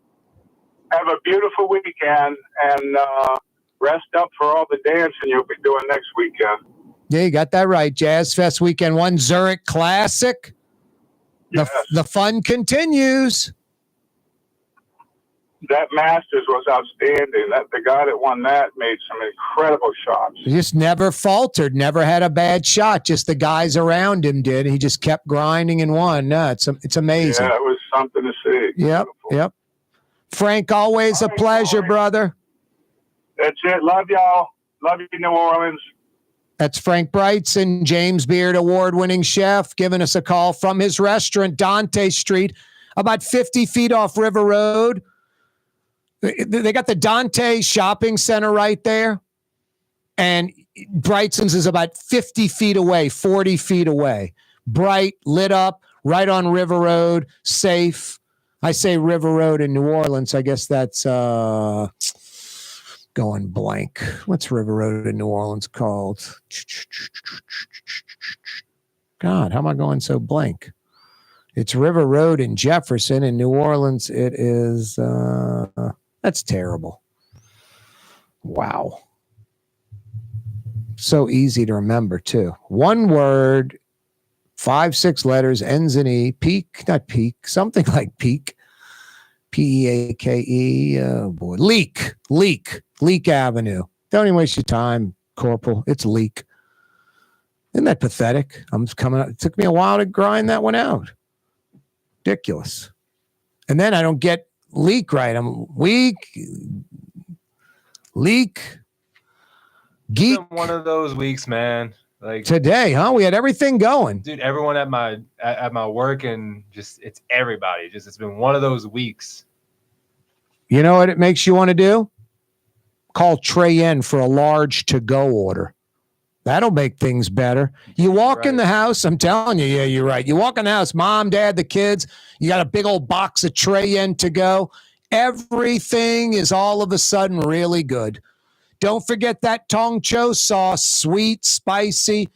Have a beautiful weekend and rest up for all the dancing you'll be doing next weekend. Yeah, you got that right. Jazz Fest Weekend 1, Zurich Classic. The fun continues. That Masters was outstanding. The guy that won that made some incredible shots. He just never faltered, never had a bad shot. Just the guys around him did. He just kept grinding and won. No, it's amazing. Yeah, it was something to see. Yep. Frank, always a pleasure, brother. That's it. Love y'all. Love you, New Orleans. That's Frank Brigsten, James Beard award-winning chef, giving us a call from his restaurant, Dante Street, about 50 feet off River Road. They got the Dante Shopping Center right there. And Brightson's is about 50 feet away, 40 feet away. Bright, lit up, right on River Road, safe. I say River Road in New Orleans. I guess that's going blank. What's River Road in New Orleans called? God, how am I going so blank? It's River Road in Jefferson. In New Orleans, it is, that's terrible. Wow. So easy to remember, too. One word, 5-6 letters, ends in E. Peak, not peak, something like peak. Peake. Oh, boy. Leak Avenue. Don't even waste your time, Corporal. It's Leak. Isn't that pathetic? I'm just coming up. It took me a while to grind that one out. Ridiculous. And then I don't get Leak right. I'm weak. Leak. Geek. It's been one of those weeks, man. Like today, huh? We had everything going. Dude, everyone at my work and just it's everybody. Just it's been one of those weeks. You know what it makes you want to do? Call Trey in for a large to-go order. That'll make things better. You walk in the house, I'm telling you, yeah, you're right. You walk in the house, mom, dad, the kids, you got a big old box of Trey in to go. Everything is all of a sudden really good. Don't forget that Tong Cho sauce, sweet, spicy,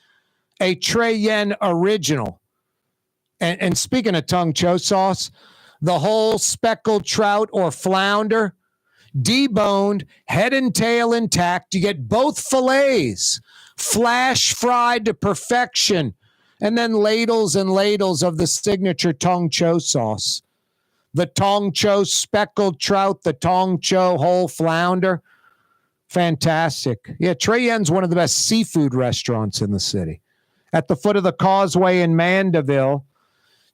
a Trey Yen original. And speaking of Tong Cho sauce, the whole speckled trout or flounder, deboned, head and tail intact. You get both fillets, flash fried to perfection, and then ladles and ladles of the signature Tong Cho sauce. The Tong Cho speckled trout, the Tong Cho whole flounder. Fantastic. Yeah, Trey Yen's one of the best seafood restaurants in the city. At the foot of the causeway in Mandeville,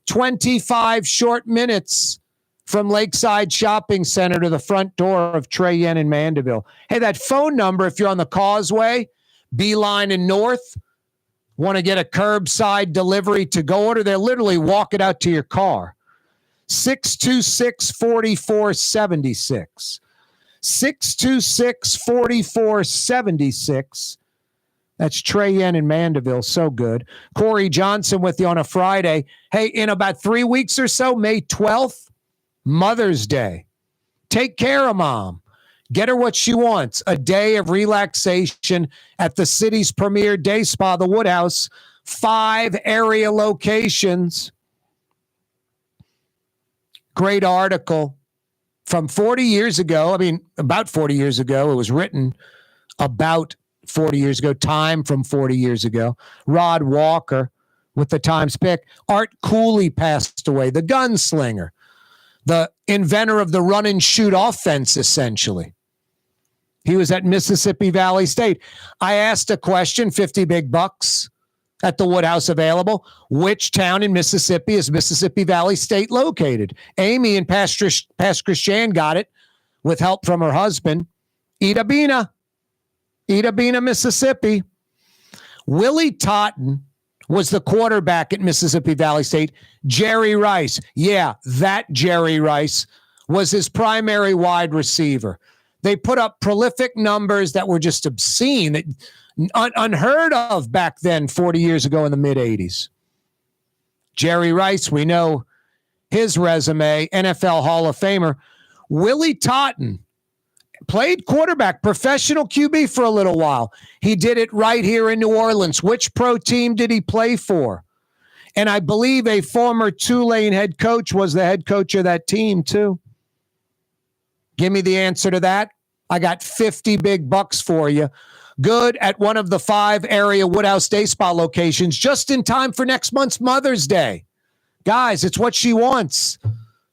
25 short minutes from Lakeside Shopping Center to the front door of Trey Yen in Mandeville. Hey, that phone number, if you're on the causeway, Beeline and North, want to get a curbside delivery to go order, they'll literally walk it out to your car. 626-4476. 626-4476. That's Trey Yen in Mandeville. So good. Corey Johnson with you on a Friday. Hey, in about 3 weeks or so, May 12th, Mother's Day. Take care of mom. Get her what she wants. A day of relaxation at the city's premier day spa, the Woodhouse. 5 area locations. Great article. From 40 years ago, I mean, about 40 years ago, it was written about 40 years ago, time from 40 years ago. Rod Walker with the Times pick. Art Cooley passed away, the gunslinger, the inventor of the run and shoot offense, essentially. He was at Mississippi Valley State. I asked a question, 50 big bucks at the Woodhouse available. Which town in Mississippi is Mississippi Valley State located? Amy in Pasquishan got it with help from her husband. Itta Bena, Mississippi. Willie Totten was the quarterback at Mississippi Valley State. Jerry Rice, yeah, that Jerry Rice was his primary wide receiver. They put up prolific numbers that were just obscene, unheard of back then 40 years ago in the mid-'80s. Jerry Rice, we know his resume, NFL Hall of Famer. Willie Totten played quarterback, professional QB for a little while. He did it right here in New Orleans. Which pro team did he play for? And I believe a former Tulane head coach was the head coach of that team too. Give me the answer to that. I got 50 big bucks for you. Good at one of the 5 area Woodhouse Day Spa locations, just in time for next month's Mother's Day. Guys, it's what she wants.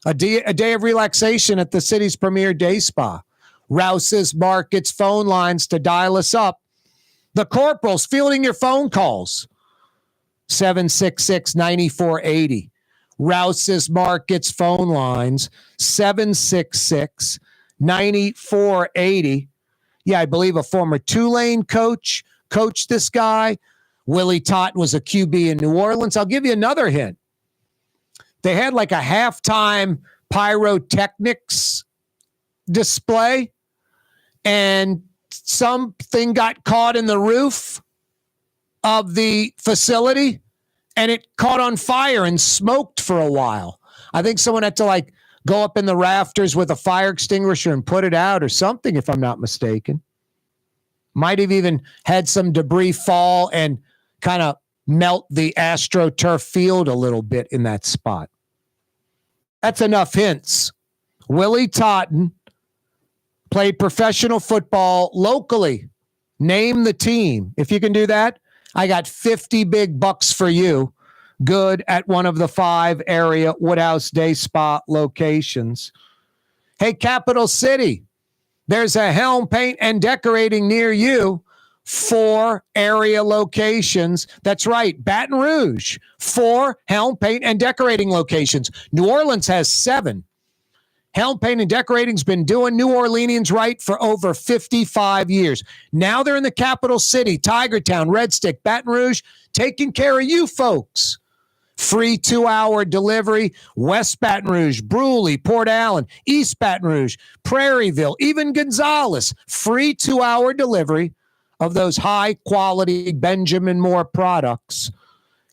A day of relaxation at the city's premier day spa. Rouse's Markets phone lines to dial us up. The Corporal's fielding your phone calls. 766-9480. Rouse's Markets phone lines. 766-9480. Yeah, I believe a former Tulane coach coached this guy. Willie Totten was a QB in New Orleans. I'll give you another hint. They had like a halftime pyrotechnics display, and something got caught in the roof of the facility, and it caught on fire and smoked for a while. I think someone had to like go up in the rafters with a fire extinguisher and put it out or something, if I'm not mistaken. Might have even had some debris fall and kind of melt the AstroTurf field a little bit in that spot. That's enough hints. Willie Totten played professional football locally. Name the team. If you can do that, I got 50 big bucks for you. Good at one of the 5 area Woodhouse Day Spa locations. Hey, Capital City, there's a Helm Paint and Decorating near you. 4 area locations. That's right, Baton Rouge, 4 Helm Paint and Decorating locations. New Orleans has 7. Helm Paint and Decorating's been doing New Orleanians right for over 55 years. Now they're in the capital city, Tigertown, Red Stick, Baton Rouge, taking care of you folks. Free 2-hour delivery, West Baton Rouge, Brewley, Port Allen, East Baton Rouge, Prairieville, even Gonzales. Free 2-hour delivery of those high-quality Benjamin Moore products.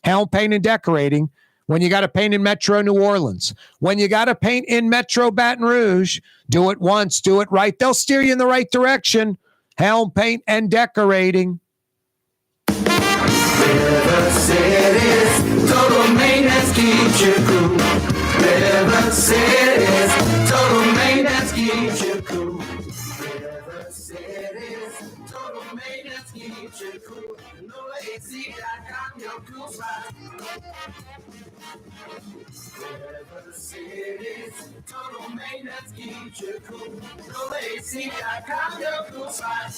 Helm Paint and Decorating. When you got to paint in Metro New Orleans, when you got to paint in Metro Baton Rouge, do it once, do it right. They'll steer you in the right direction. Helm Paint and Decorating. River City's total maintenance keeps you cool. River City's total maintenance keeps you cool. River City's total maintenance keeps you cool. NoAC.com, your cool spot. River City's total maintenance keeps you cool. NoAC.com, your cool spot.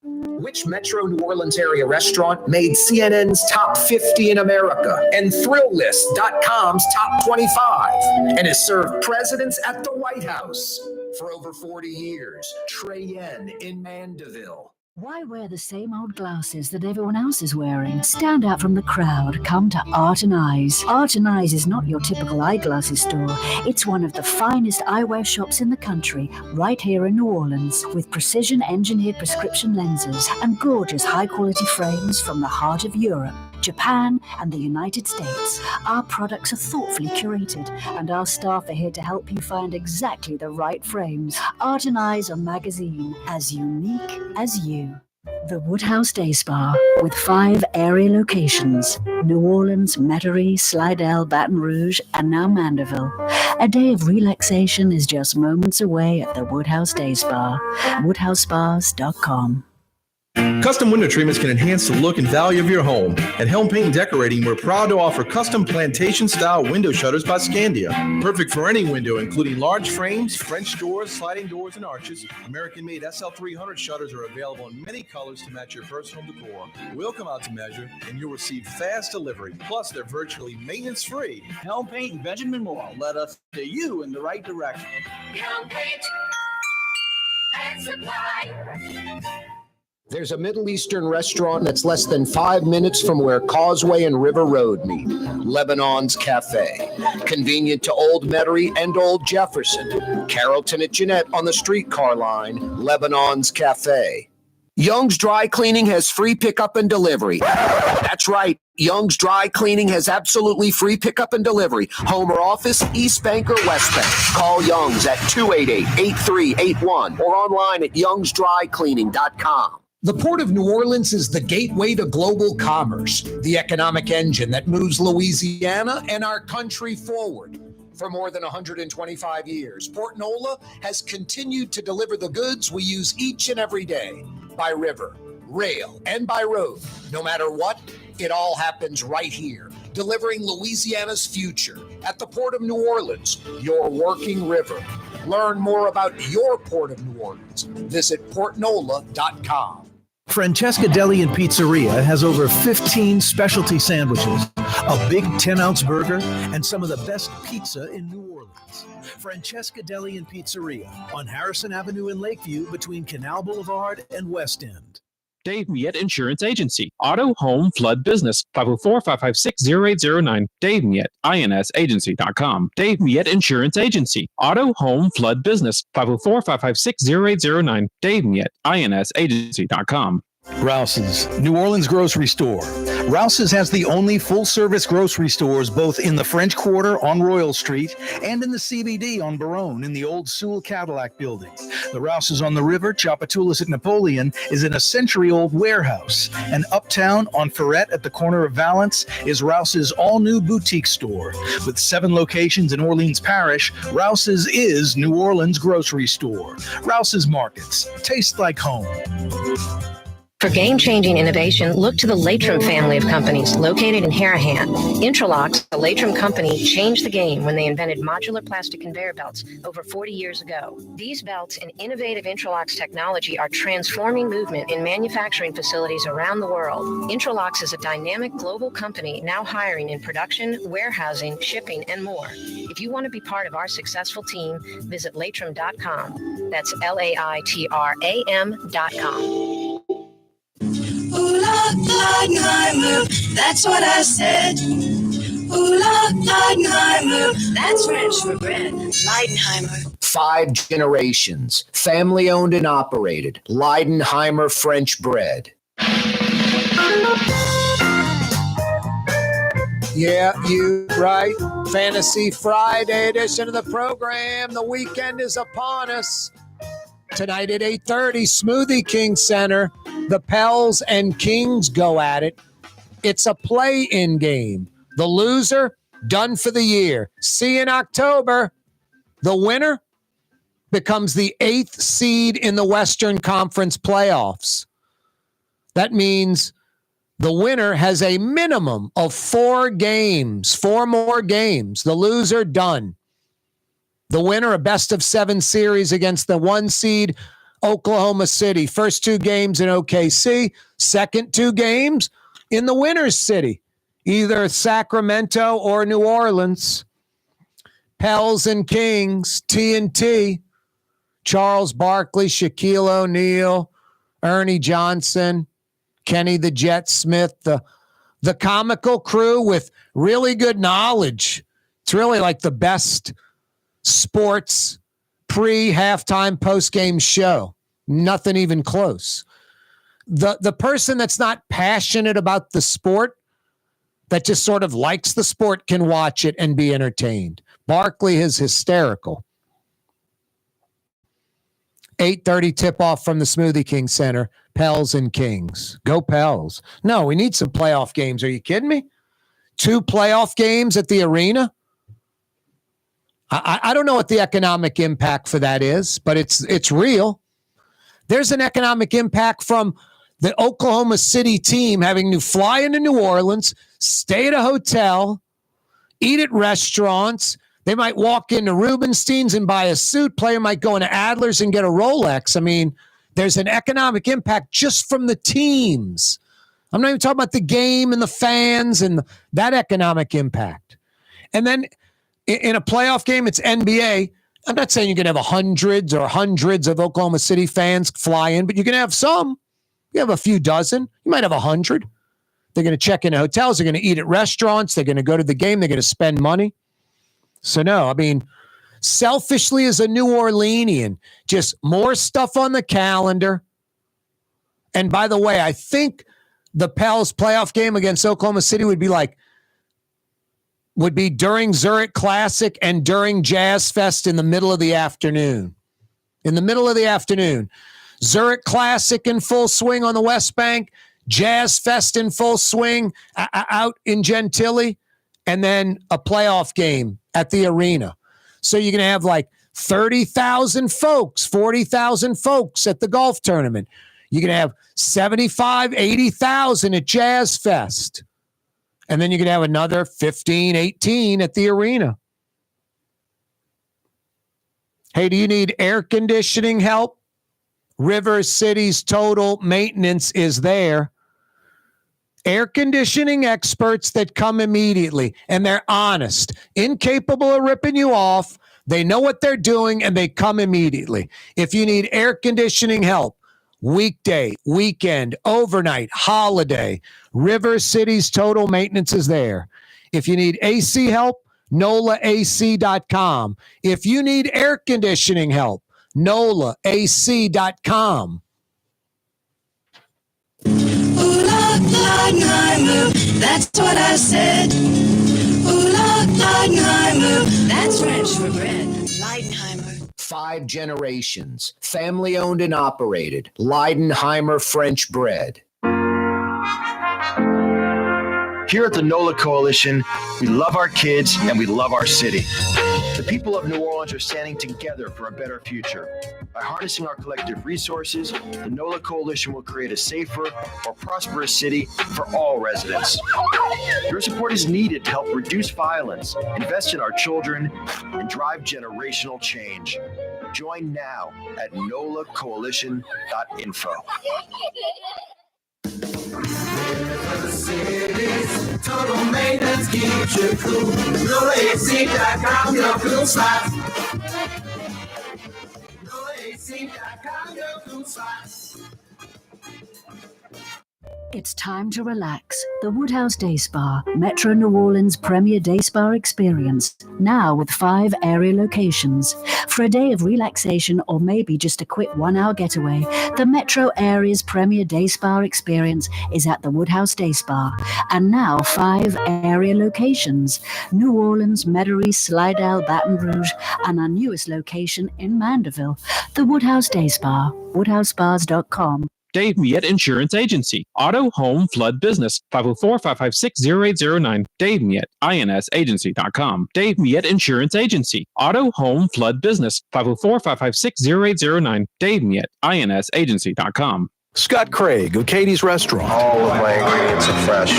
Which Metro New Orleans area restaurant made CNN's top 50 in America and ThrillList.com's top 25 and has served presidents at the White House for over 40 years? Trey Yen in Mandeville. Why wear the same old glasses that everyone else is wearing? Stand out from the crowd. Come to Art and Eyes. Art and Eyes is not your typical eyeglasses store. It's one of the finest eyewear shops in the country, right here in New Orleans, with precision-engineered prescription lenses and gorgeous high-quality frames from the heart of Europe, Japan, and the United States. Our products are thoughtfully curated, and our staff are here to help you find exactly the right frames. Art and Eyes, a magazine as unique as you. The Woodhouse Day Spa, with 5 area locations: New Orleans, Metairie, Slidell, Baton Rouge, and now Mandeville. A day of relaxation is just moments away at the Woodhouse Day Spa. WoodhouseSpas.com. Custom window treatments can enhance the look and value of your home. At Helm Paint and Decorating, we're proud to offer custom plantation-style window shutters by Scandia. Perfect for any window, including large frames, French doors, sliding doors, and arches. American-made SL300 shutters are available in many colors to match your personal decor. We'll come out to measure, and you'll receive fast delivery. Plus, they're virtually maintenance-free. Helm Paint and Benjamin Moore led us to you in the right direction. Helm Paint and Supply. There's a Middle Eastern restaurant that's less than 5 minutes from where Causeway and River Road meet, Lebanon's Cafe. Convenient to Old Metairie and Old Jefferson. Carrollton at Jeanette on the streetcar line, Lebanon's Cafe. Young's Dry Cleaning has free pickup and delivery. That's right. Young's Dry Cleaning has absolutely free pickup and delivery. Home or office, East Bank or West Bank. Call Young's at 288-8381 or online at youngsdrycleaning.com. The Port of New Orleans is the gateway to global commerce, the economic engine that moves Louisiana and our country forward. For more than 125 years, Port Nola has continued to deliver the goods we use each and every day, by river, rail, and by road. No matter what, it all happens right here, delivering Louisiana's future at the Port of New Orleans, your working river. Learn more about your Port of New Orleans. Visit portnola.com. Francesca Deli and Pizzeria has over 15 specialty sandwiches, a big 10-ounce burger, and some of the best pizza in New Orleans. Francesca Deli and Pizzeria on Harrison Avenue in Lakeview between Canal Boulevard and West End. Dave Miet Insurance Agency. Auto, home, flood, business. 504-556-0809. Dave Miet, insagency.com. Dave Miet Insurance Agency. Auto, home, flood, business. 504-556-0809. Dave Miet, insagency.com. Rouse's, New Orleans grocery store. Rouse's has the only full-service grocery stores both in the French Quarter on Royal Street and in the CBD on Baronne in the old Sewell Cadillac building. The Rouse's on the river, Tchoupitoulas at Napoleon, is in a century-old warehouse. And uptown on Ferret at the corner of Valence is Rouse's all-new boutique store. With 7 locations in Orleans Parish, Rouse's is New Orleans grocery store. Rouse's Markets. Taste like home. For game-changing innovation, look to the Latrim family of companies located in Harahan. Intralocks, a Latrim company, changed the game when they invented modular plastic conveyor belts over 40 years ago. These belts and innovative Intralocks technology are transforming movement in manufacturing facilities around the world. Intralocks is a dynamic global company now hiring in production, warehousing, shipping, and more. If you want to be part of our successful team, visit latrim.com. That's LAITRAM.com. Ooh, Leidenheimer, that's what I said. Ooh, Leidenheimer, that's French for bread. Leidenheimer. 5 generations, family owned and operated. Leidenheimer French bread. Yeah, you right. Fantasy Friday edition of the program. The weekend is upon us. Tonight at 8:30, Smoothie King Center. The Pels and Kings go at it. It's a play-in game. The loser, done for the year. See you in October. The winner becomes the 8th seed in the Western Conference playoffs. That means the winner has a minimum of 4 games, 4 more games. The loser, done. The winner, a best-of-7 series against the 1 seed, Oklahoma City. First 2 games in OKC. Second 2 games in the winner's city, either Sacramento or New Orleans. Pels and Kings, TNT. Charles Barkley, Shaquille O'Neal, Ernie Johnson, Kenny the Jet Smith, the comical crew with really good knowledge. It's really like the best sports pre-halftime, post-game show. Nothing even close. The person that's not passionate about the sport, that just sort of likes the sport, can watch it and be entertained. Barkley is hysterical. 8:30 tip-off from the Smoothie King Center. Pels and Kings. Go Pels. No, we need some playoff games. Are you kidding me? 2 playoff games at the arena? I don't know what the economic impact for that is, but it's real. There's an economic impact from the Oklahoma City team having to fly into New Orleans, stay at a hotel, eat at restaurants. They might walk into Rubenstein's and buy a suit. Player might go into Adler's and get a Rolex. I mean, there's an economic impact just from the teams. I'm not even talking about the game and the fans and that economic impact. And then in a playoff game, it's NBA. I'm not saying you're going to have hundreds of Oklahoma City fans fly in, but you're going to have some. You have a few dozen. You might have 100. They're going to check in hotels. They're going to eat at restaurants. They're going to go to the game. They're going to spend money. So, no, I mean, selfishly as a New Orleanian, just more stuff on the calendar. And by the way, I think the Pels playoff game against Oklahoma City would be during Zurich Classic and during Jazz Fest in the middle of the afternoon. In the middle of the afternoon. Zurich Classic in full swing on the West Bank, Jazz Fest in full swing out in Gentilly, and then a playoff game at the arena. So you're going to have like 30,000 folks, 40,000 folks at the golf tournament. You're going to have 75, 80,000 at Jazz Fest. And then you're going to have another 15, 18 at the arena. Hey, do you need air conditioning help? River City's Total Maintenance is there. Air conditioning experts that come immediately, and they're honest, incapable of ripping you off. They know what they're doing, and they come immediately. If you need air conditioning help, weekday, weekend, overnight, holiday. River City's total maintenance is there. If you need AC help, NOLAAC.com. If you need air conditioning help, NOLAAC.com. Leidenheimer, that's what I said. Leidenheimer, that's French for bread. Leidenheimer. 5 generations, family owned and operated. Leidenheimer French bread. Here at the NOLA Coalition, we love our kids and we love our city. The people of New Orleans are standing together for a better future. By harnessing our collective resources, the NOLA Coalition will create a safer, more prosperous city for all residents. Your support is needed to help reduce violence, invest in our children, and drive generational change. Join now at nolacoalition.info. City's total maintenance keeps you cool. NOLAAC.com, your cool spots. NOLAAC.com, your cool spots. It's time to relax. The Woodhouse Day Spa, Metro New Orleans' premier day spa experience, now with 5 area locations. For a day of relaxation or maybe just a quick 1-hour getaway, the Metro area's premier day spa experience is at the Woodhouse Day Spa. And now 5 area locations: New Orleans, Metairie, Slidell, Baton Rouge, and our newest location in Mandeville. The Woodhouse Day Spa, woodhousespas.com. Dave Miette Insurance Agency. Auto, home, flood, business. 504-556-0809. Dave Miette, INSagency.com. Dave Miette Insurance Agency. Auto, home, flood, business. 504-556-0809. Dave Miette, INSagency.com. Scott Craig of Katie's Restaurant. All of my ingredients are fresh.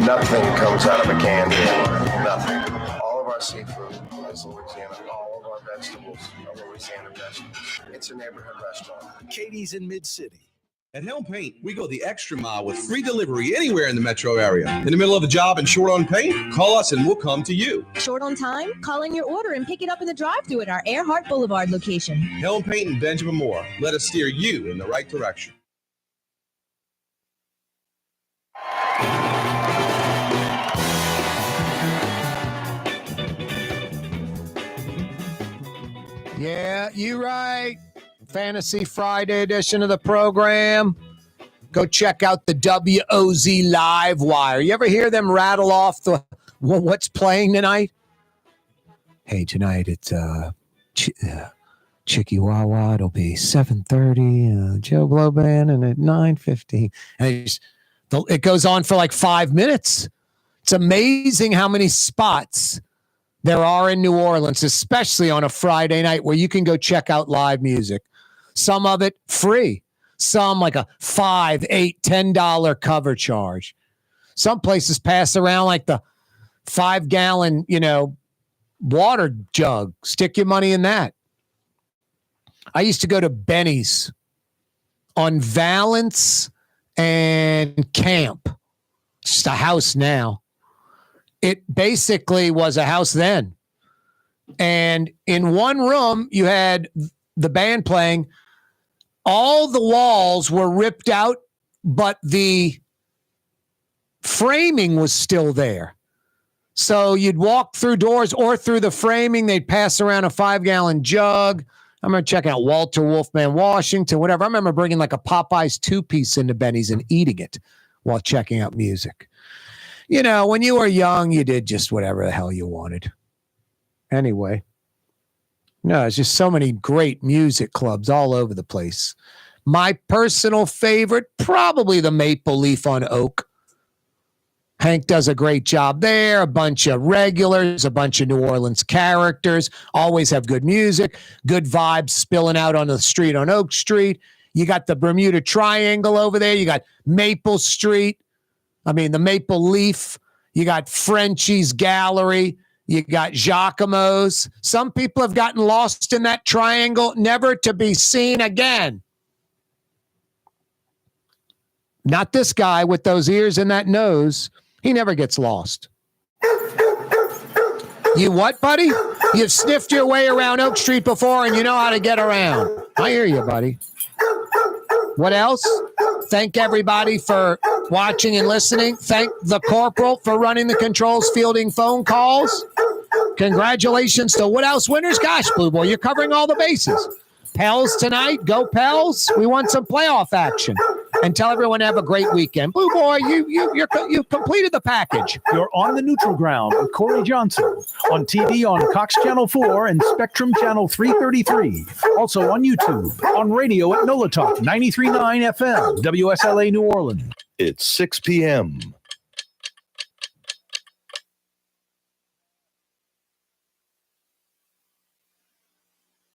Nothing comes out of a can here. Nothing. All of our seafood is Louisiana. All of our vegetables are Louisiana vegetables. It's a neighborhood restaurant. Katie's in Mid-City. At Helm Paint, we go the extra mile with free delivery anywhere in the metro area. In the middle of a job and short on paint? Call us and we'll come to you. Short on time? Call in your order and pick it up in the drive-thru at our Earhart Boulevard location. Helm Paint and Benjamin Moore. Let us steer you in the right direction. Yeah, you right. Fantasy Friday edition of the program. Go check out the WOZ Live Wire. You ever hear them rattle off the what's playing tonight? Hey, tonight it's Chicky Wawa. It'll be 7:30. Joe Blow Band, and at 9:15. And it goes on for like 5 minutes. It's amazing how many spots there are in New Orleans, especially on a Friday night, where you can go check out live music. Some of it free, some like a $5, $8, $10 cover charge. Some places pass around like the 5-gallon, water jug. Stick your money in that. I used to go to Benny's on Valence and Camp. It's just a house now. It basically was a house then. And in one room, you had the band playing. All the walls were ripped out, but the framing was still there. So you'd walk through doors or through the framing. They'd pass around a 5-gallon jug. I remember checking out Walter Wolfman Washington, whatever. I remember bringing like a Popeyes 2-piece into Benny's and eating it while checking out music. When you were young, you did just whatever the hell you wanted. Anyway. No, there's just so many great music clubs all over the place. My personal favorite, probably the Maple Leaf on Oak. Hank does a great job there. A bunch of regulars, a bunch of New Orleans characters, always have good music, good vibes spilling out on the street on Oak Street. You got the Bermuda Triangle over there. You got Maple Street. The Maple Leaf. You got Frenchie's Gallery. You got Giacomo's. Some people have gotten lost in that triangle, never to be seen again. Not this guy with those ears and that nose. He never gets lost. You what, buddy? You've sniffed your way around Oak Street before and you know how to get around. I hear you, buddy. What else? Thank everybody for watching and listening. Thank the corporal for running the controls, fielding phone calls. Congratulations to what else winners? Gosh, Blue Boy, you're covering all the bases. Pels tonight. Go Pels. We want some playoff action. And tell everyone to have a great weekend. Blue Boy, you've completed the package. You're on the neutral ground with Corey Johnson on TV on Cox Channel 4 and Spectrum Channel 333. Also on YouTube, on radio at NOLA Talk 93.9 FM, WSLA New Orleans. It's 6 p.m.